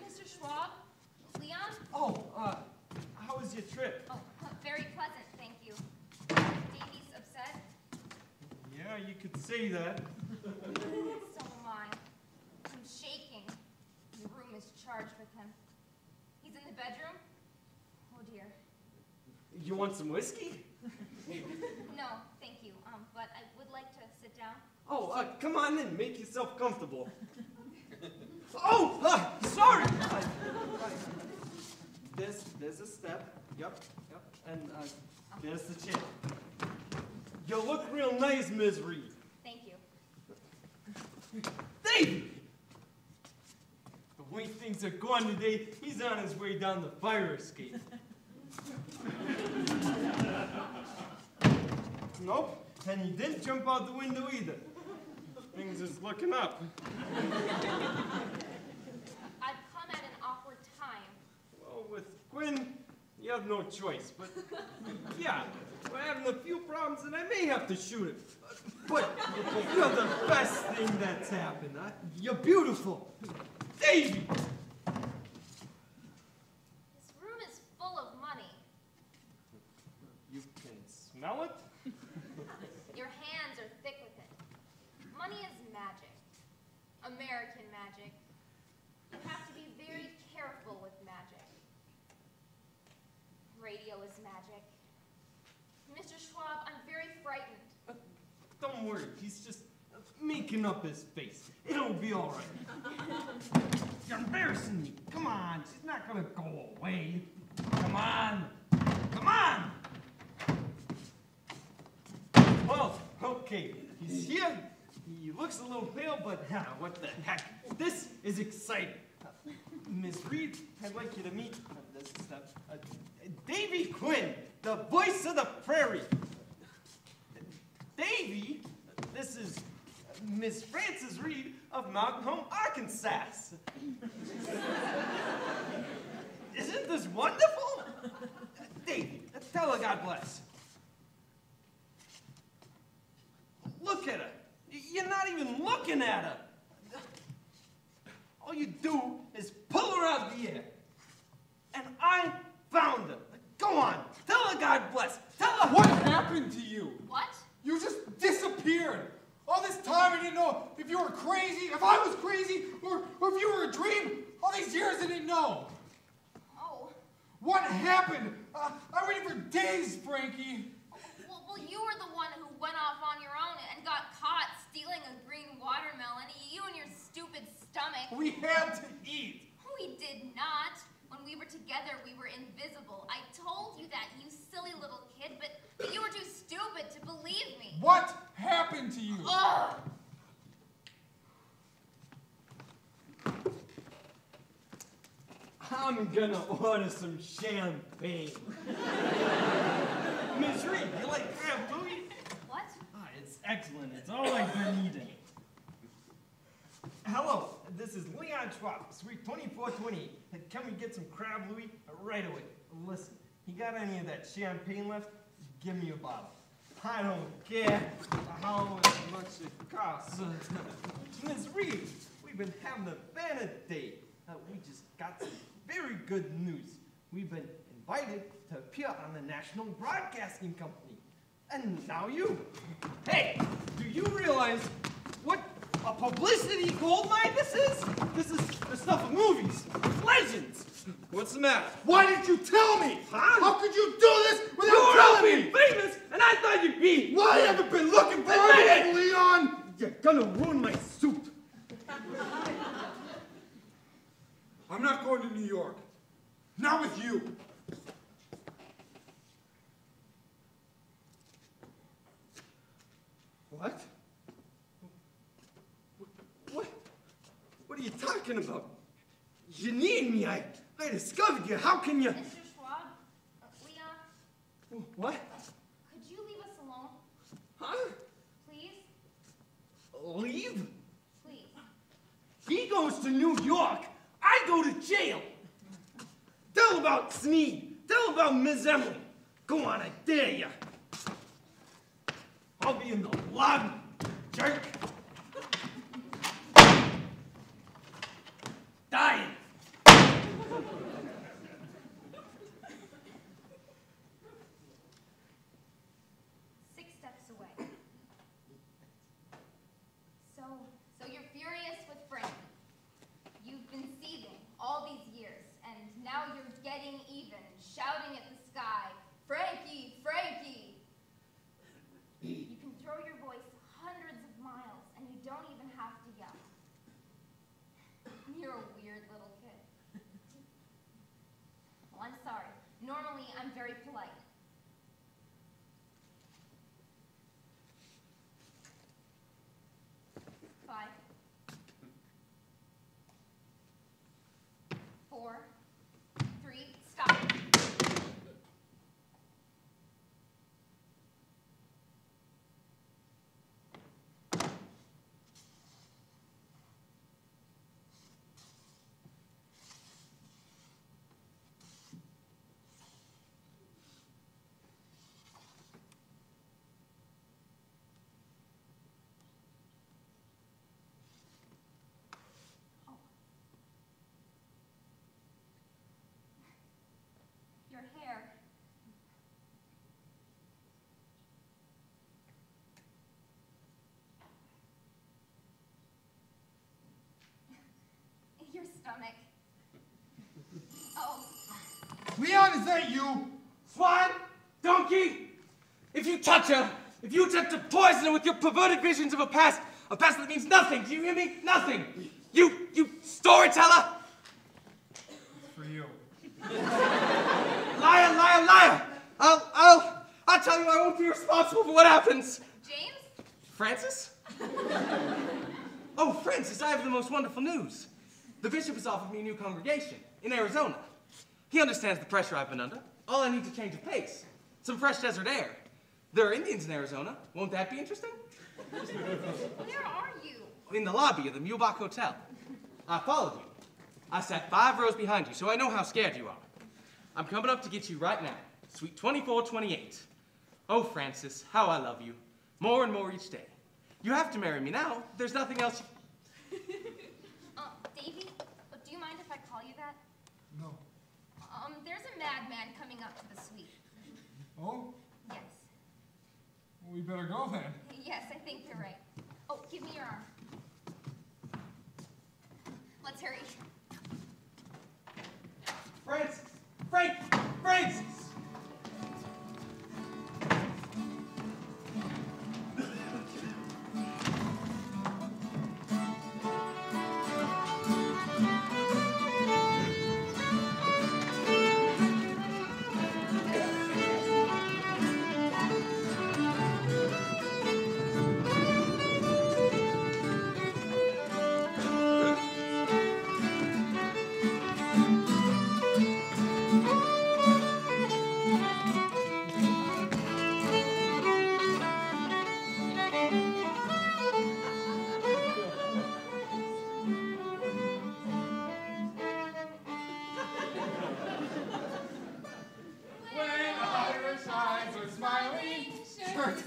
Mr. Schwab? Leon? Oh, how was your trip? Oh, very pleasant, thank you. Davey's upset? Yeah, you could say that. So am I. I'm shaking. The room is charged with him. He's in the bedroom? Oh dear. You want some whiskey? No, thank you. But I would like to sit down. Oh, come on in. Make yourself comfortable. Oh, sorry. There's a step. Yep. And there's the chair. You look real nice, Ms. Reed. Thank you. Davey! The way things are going today, he's on his way down the fire escape. Nope, and he didn't jump out the window either. Things is looking up. I've come at an awkward time. Well, with Quinn, you have no choice, but yeah, we're having a few problems and I may have to shoot him. But you're the best thing that's happened, huh? You're beautiful. Davey! This room is full of money. You can smell it? Your hands are thick with it. Money is magic. American magic. You have to be very careful with magic. Radio is magic. Mr. Schwab, I'm very frightened. Don't worry, he's just making up his face. It'll be all right. You're embarrassing me. Come on, she's not gonna go away. Come on. Come on! Well, okay, he's here. He looks a little pale, but what the heck? This is exciting. Miss Reed, I'd like you to meet David Quinn, the voice of the Prairie. Davy, this is Miss Frances Reed of Mountain Home, Arkansas. Isn't this wonderful? Davy, tell her God bless. Look at her. You're not even looking at her. All you do is pull her out of the air. And I found her. Go on, tell her God bless. Tell her. What happened to you? What? You just disappeared. All this time I didn't know if you were crazy, if I was crazy, or if you were a dream. All these years I didn't know. Oh. What happened? I waited for days, Frankie. Well, you were the one who went off on your own and got caught stealing a green watermelon. You and your stupid stomach. We had to eat. We did not. When we were together, we were invisible. I told you that, you silly little kid, but you were too stupid to believe me. What happened to you? Ugh! I'm gonna order some champagne. Miss Reed, you like crab louis? What? Ah, it's excellent. It's all I've been eating. Hello, this is Leon Schwab, Suite 2420. Can we get some crab louis right away? Listen, you got any of that champagne left? Give me a bottle. I don't care how much it costs. Miss Reed, we've been having a banner day. We just got some very good news. We've been invited to appear on the National Broadcasting Company. And now you. Hey, do you realize what a publicity goldmine this is? This is the stuff of movies, legends. What's the matter? Why didn't you tell me? Huh? How could you do this without You're telling being me? famous, and I thought you'd be. Well, I haven't been looking for Admit it! anything, Leon. You're gonna ruin my suit. I'm not going to New York. Not with you. What? What are you talking about? You need me. I discovered you. How can you? Mr. Schwab, Leon, What? could you leave us alone? Huh? Please? Leave? Please. He goes to New York. I go to jail. Tell about Sneed. Tell about Miss Emily. Go on, I dare you. I'll be in the lobby, jerk. Dying. 6 steps away. So you're furious with Frankie. You've been seething all these years, and now you're getting even, shouting at the sky, Frankie, Frankie! You can throw your voice hundreds of miles, and you don't even have to yell. You're a weird little kid. Well, I'm sorry. Normally, I'm very polite. Five. 4, 3, stop. Your hair. Your stomach. Oh. Leon, is that you? Swine, donkey, if you touch her, if you attempt to poison her with your perverted visions of a past that means nothing, do you hear me? Nothing. You storyteller. For you. Liar, liar, liar. I'll tell you I won't be responsible for what happens. James? Francis? Oh, Francis, I have the most wonderful news. The bishop has offered me a new congregation in Arizona. He understands the pressure I've been under. All I need to change of pace. Some fresh desert air. There are Indians in Arizona. Won't that be interesting? Where are you? In the lobby of the Mulebach Hotel. I followed you. I sat 5 rows behind you, so I know how scared you are. I'm coming up to get you right now. Suite 2428. Oh, Francis, how I love you. More and more each day. You have to marry me now. There's nothing else. Davy, do you mind if I call you that? No. There's a madman coming up to the suite. Oh? Yes. Well, we better go then. Yes, I think you're right. Oh, give me your arm. Let's hurry. Francis! Frankie! Francis!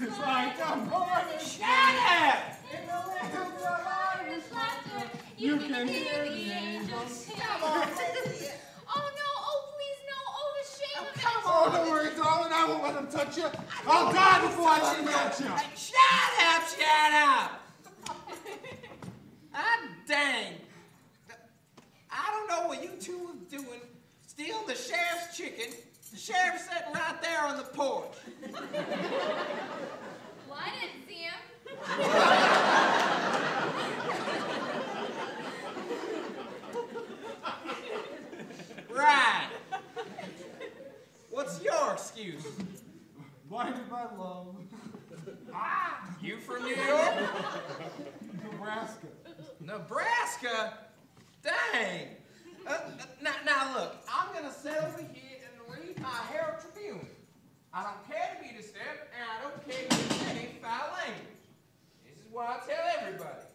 It's like a morning. Shut up! In the land of Irish laughter, you can hear the angels sing. Come on, baby. Oh no, oh please no, oh the shame of it. Come on, don't worry, darling, I won't let him touch you. I'll die before I let him touch you. Shut up, shut up! Ah, dang. I don't know what you two are doing. Stealing the sheriff's chicken. The sheriff's sitting right there on the porch. Well, I didn't see him. Right. What's your excuse? Blinded by love. Ah, you from New York? Nebraska. Nebraska? Dang. Now look, I'm gonna sit over here and read my Herald Tribune. I don't care to be disturbed, and I don't care to use any foul language. This is what I tell everybody.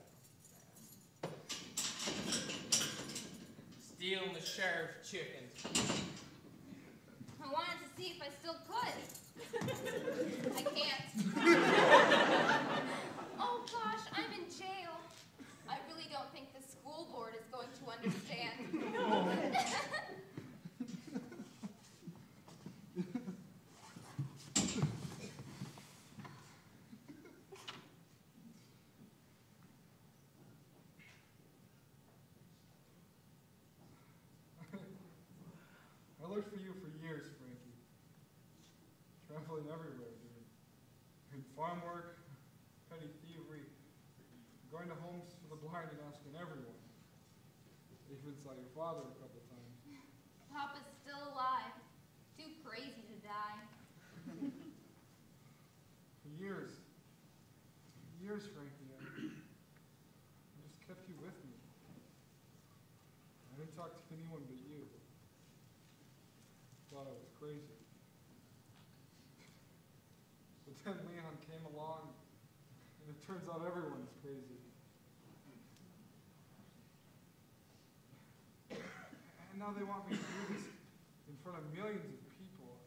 Stealing the sheriff's chickens. I wanted to see if I still could. I can't. Oh gosh, I'm in jail. I really don't think the school board is going to understand. I looked for you for years, Frankie. Traveling everywhere, doing farm work, petty thievery, going to homes for the blind and asking everyone. Even saw your father a couple times. Papa's still alive. Too crazy to die. For years, Frankie, I just kept you with me. I didn't talk to anyone but you. Thought I was crazy. But then Leon came along, and it turns out everyone's crazy. And now they want me to do this in front of millions of people.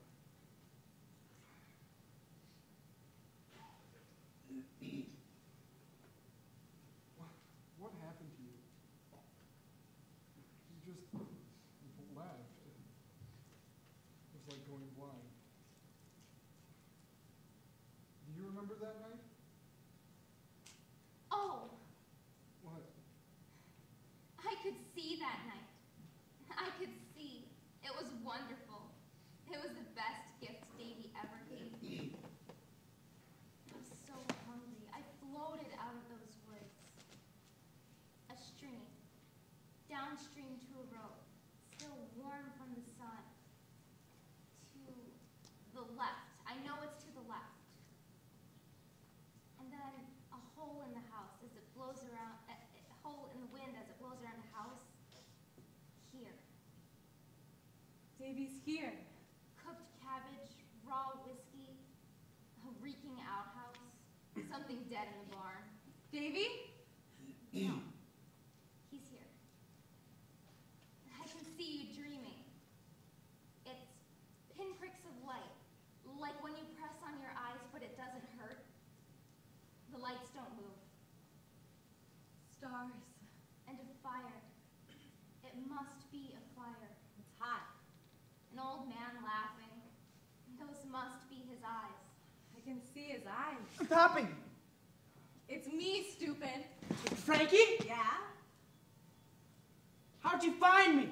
What happened to you? You just left. It was like going blind. Do you remember that night? Oh, What? I could see that night. I could see. It was wonderful. It was the best gift Davy ever gave me. I was so hungry. I floated out of those woods. A stream, downstream to a road, still warm from the sun. To the left. I know it's to the left. And then a hole in the house as it blows around, a hole in the wind as it blows around the house. Davey's here. Cooked cabbage, raw whiskey, a reeking outhouse, something dead in the barn. Davey? No. He's here. I can see you dreaming. It's pinpricks of light, like when you press on your eyes but it doesn't hurt. The lights don't move. Stars. And a fire. It must be a fire. It's hot. An old man laughing. Those must be his eyes. I can see his eyes. Poppy! It's me, stupid. Frankie? Yeah? How'd you find me?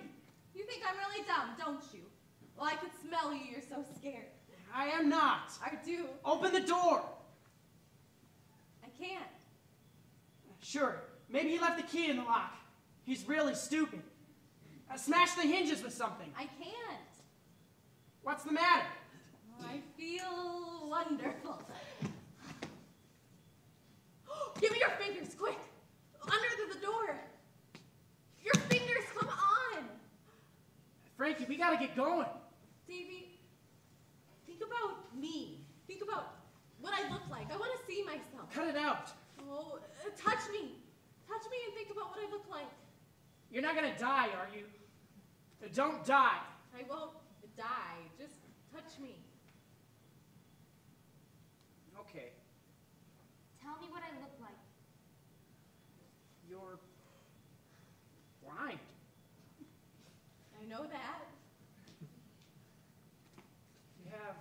You think I'm really dumb, don't you? Well, I could smell you. You're so scared. I am not. I do. Open the door. I can't. Sure, maybe he left the key in the lock. He's really stupid. Smash the hinges with something. I can't. What's the matter? I feel wonderful. Give me your fingers, quick. Under the door. Your fingers, come on. Frankie, we gotta get going. Davey, think about me. Think about what I look like. I want to see myself. Cut it out. Oh, touch me. Touch me and think about what I look like. You're not gonna die, are you? Don't die. I won't die. Just touch me. Okay. Tell me what I look like. You're blind. I know that. You have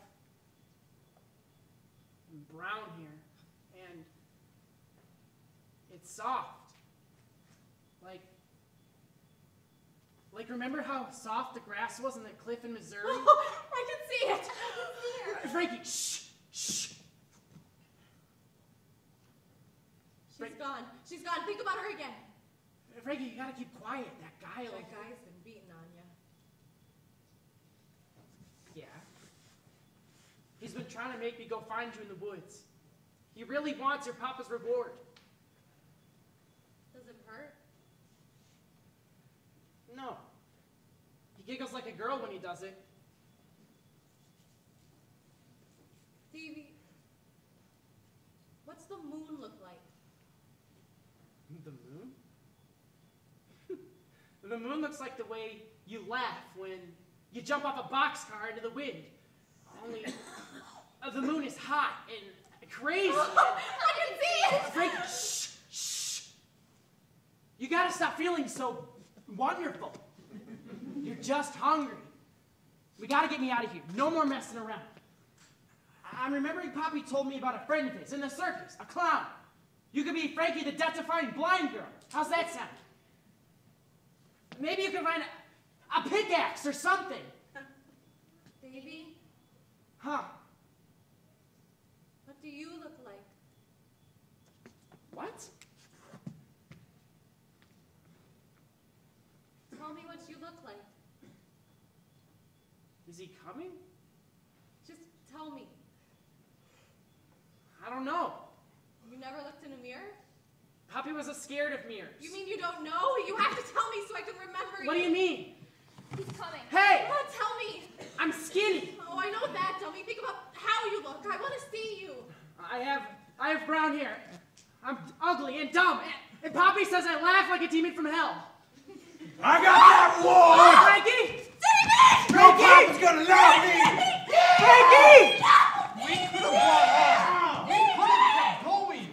brown hair, and it's soft. Like remember how soft the grass was on the cliff in Missouri? I can see it. I can see her. Frankie, shh, shh. She's gone. She's gone. Think about her again. Frankie, you gotta keep quiet. That guy, That guy's been beating on you. Yeah. He's been trying to make me go find you in the woods. He really wants your papa's reward. Does it hurt? No. He giggles like a girl when he does it. Davey, what's the moon look like? The moon? The moon looks like the way you laugh when you jump off a boxcar into the wind. Only the moon is hot and crazy. I can see it! Frank, shh, shh. You gotta stop feeling so wonderful. You're just hungry. We gotta get me out of here. No more messing around. I'm remembering Poppy told me about a friend of his in the circus, a clown. You could be Frankie the death-defying blind girl. How's that sound? Maybe you could find a pickaxe or something. Davey, Huh? what do you look like? What? Tell me what you look like. Is he coming? Just tell me. I don't know. You never looked in a mirror? Poppy was scared of mirrors. You mean you don't know? You have to tell me so I can remember you. What do you mean? He's coming. Hey! Oh, tell me. I'm skinny. Oh, I know that. Tell me. Think about how you look. I want to see you. I have brown hair. I'm ugly and dumb. And Poppy says I laugh like a demon from hell. I got that one! Frankie! David! No Papa's gonna love me! Frankie! We could have gone on. We could have kept going.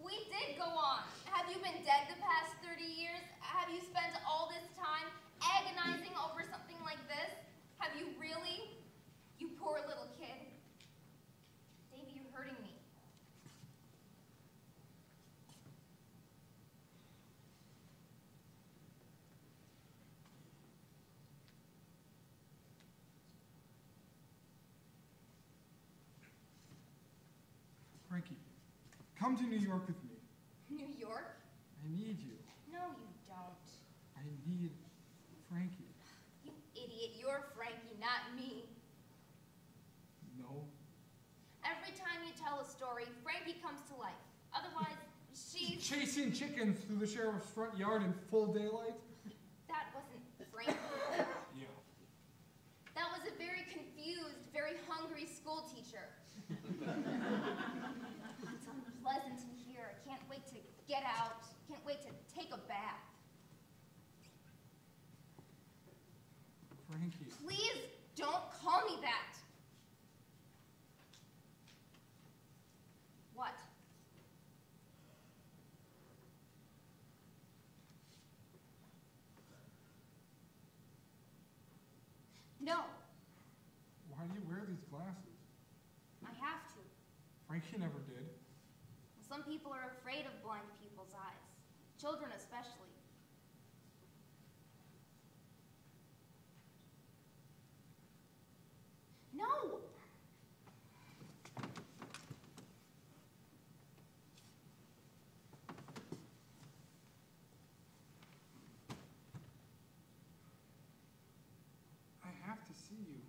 We did go on. Have you been dead the past 30 years? Have you spent all this time agonizing over something like this? Have you really? You poor little kid. Davey, you're hurting me. Frankie, come to New York with me. New York? I need you. No, you don't. I need Frankie. You idiot. You're Frankie, not me. No. Every time you tell a story, Frankie comes to life. Otherwise, she's... Chasing chickens through the sheriff's front yard in full daylight? That wasn't Frankie. Yeah. confused, very hungry school teacher. It's unpleasant in here. I can't wait to get out. Can't wait to take a bath. Frankie. Please don't call me that. What? No, Why do you wear these glasses? I have to. Frankie never did. Some people are afraid of blind people's eyes. Children especially. No! I have to see you.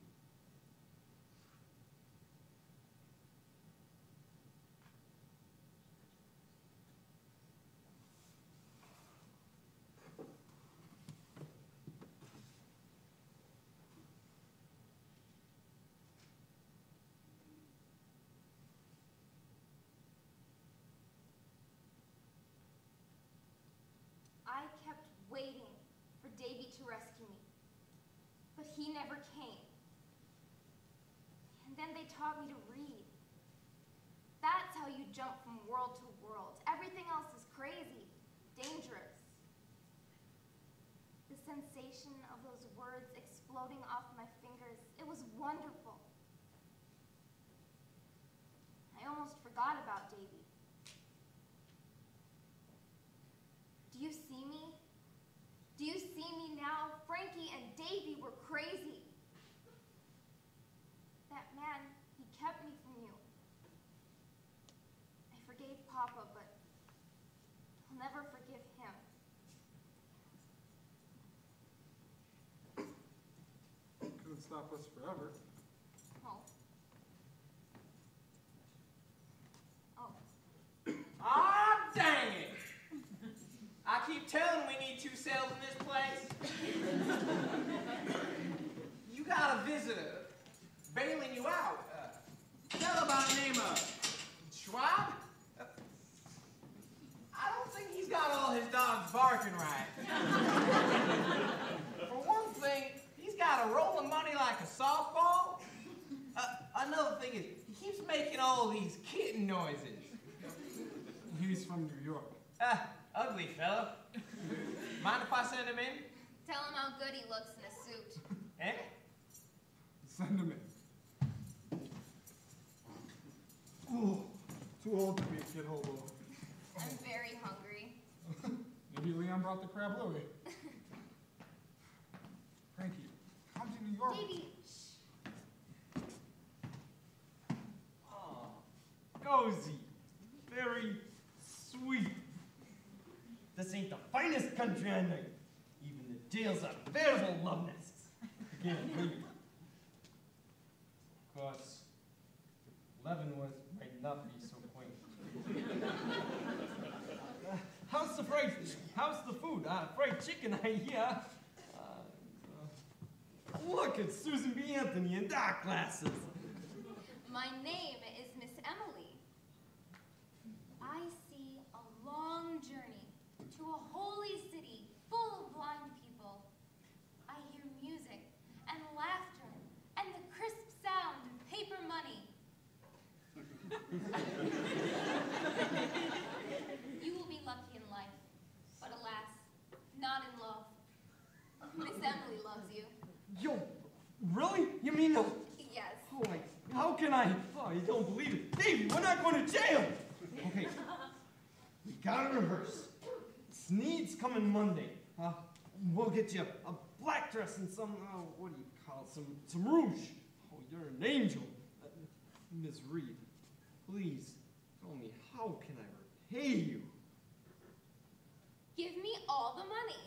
I kept waiting for Davy to rescue me, but he never came. And then they taught me to read. That's how you jump from world to world. Everything else is crazy, dangerous. The sensation of those words exploding off my fingers, it was wonderful. I almost forgot about Davy. Do you see me? Do you see me now? Frankie and Davy were crazy. That man, he kept me from you. I forgave Papa, but I'll never forgive him. Couldn't stop us forever. Oh. Oh. Ah, dang it! I keep telling we need 2 cells in this place. You got a visitor bailing you out. Fellow by the name of Schwab? I don't think he's got all his dogs barking right. For one thing, he's got a roll of money like a softball. Another thing is, he keeps making all these kitten noises. He's from New York. Ugly fella. Mind if I send him in? Tell him how good he looks in a suit. Eh? Send him in. Oh, too old to be a kid hobo. I'm very hungry. Maybe Leon brought the crab Louie. Frankie, come to New York. Davy, Oh, cozy. Very sweet. This ain't the finest country I know. Even the jails are veritable love nests. I can't believe it. Of course, Leavenworth might not be so quaint. How's the fried? How's the food? Fried chicken, I hear. Look at Susan B. Anthony in dark glasses. my name is Miss Emily. I see a long journey to a holy city full of blind people. I hear music and laughter and the crisp sound of paper money. You will be lucky in life, but alas, not in love. Miss Emily loves you. Yo, really? You mean no? Yes. Oh, how can I? Oh, I don't believe it. Davey, we're not going to jail. Okay, we gotta rehearse. Sneed's coming Monday. We'll get you a black dress and some, what do you call it? Some rouge. Oh, you're an angel. Miss Reed, please tell me, how can I repay you? Give me all the money.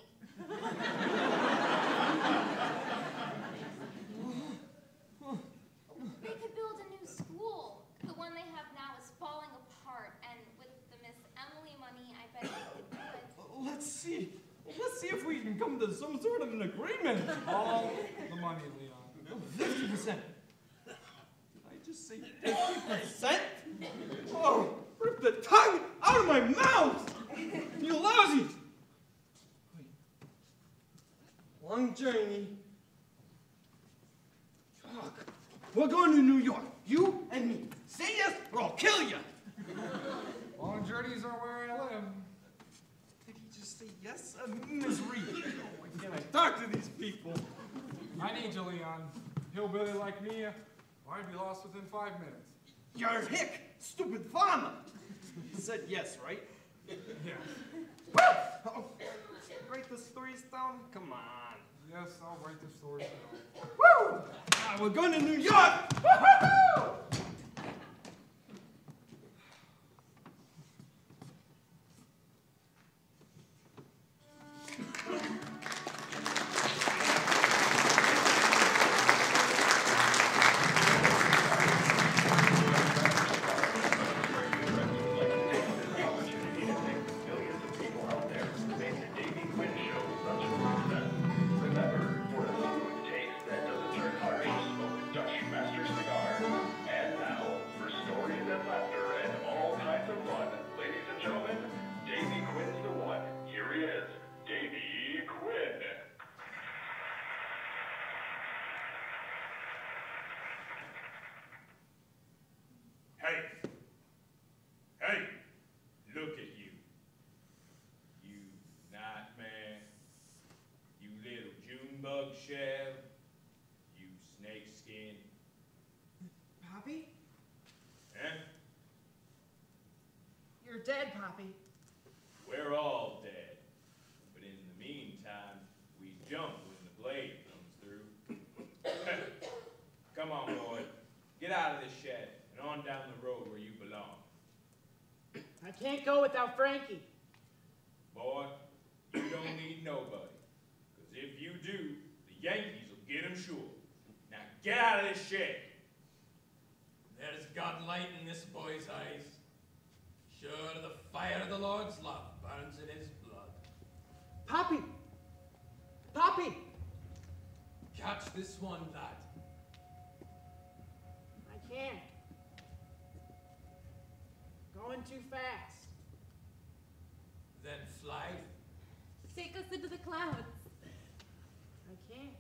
They could build a new school. The one they have now is falling apart, and with the Miss Emily money, I bet they could do it. Let's see if we can come to some sort of an agreement. All the money, Leon. 50%. just say 50%? Oh, rip the tongue out of my mouth! You lousy! Wait. Long journey. Fuck. We're going to New York. You and me. Say yes or I'll kill you. Long journeys are where I live. Did he just say yes? Misery. Why can't I talk to these people? I need you, Leon. Hillbilly like me, I'd be lost within 5 minutes. You're a hick, stupid farmer. You said yes, right? Yeah. Woo! Oh, write the stories down? Come on. Yes, I'll write the stories down. Woo! Ah, we're going to New York! Woo-hoo-hoo! Shell, you snake skin. Poppy? Eh? You're dead, Poppy. We're all dead. But in the meantime, we jump when the blade comes through. Come on, boy. Get out of this shed and on down the road where you belong. I can't go without Frankie. Boy, you don't need nobody. Because if you do, the Yankees will get him sure. Now get out of this shed. There's God light in this boy's eyes. Sure, the fire of the Lord's love burns in his blood. Poppy! Poppy! Catch this one, lad. I can't. Going too fast. Then fly. Take us into the clouds. I can't.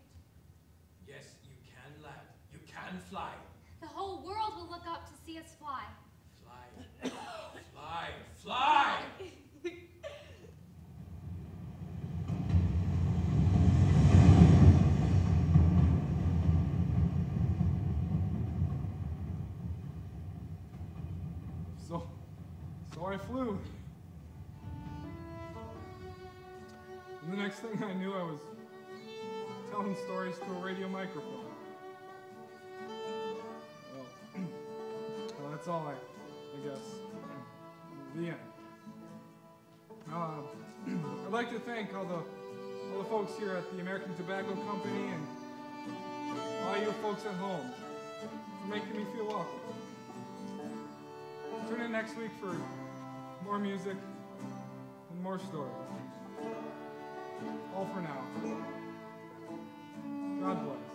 Yes, you can, lad. You can fly. The whole world will look up to see us fly. Fly. Fly. Fly! So I flew. And the next thing I knew, I was telling stories to a radio microphone. Well, that's all I guess. The end. I'd like to thank all the folks here at the American Tobacco Company and all you folks at home for making me feel welcome. Tune in next week for more music and more stories. All for now. God bless.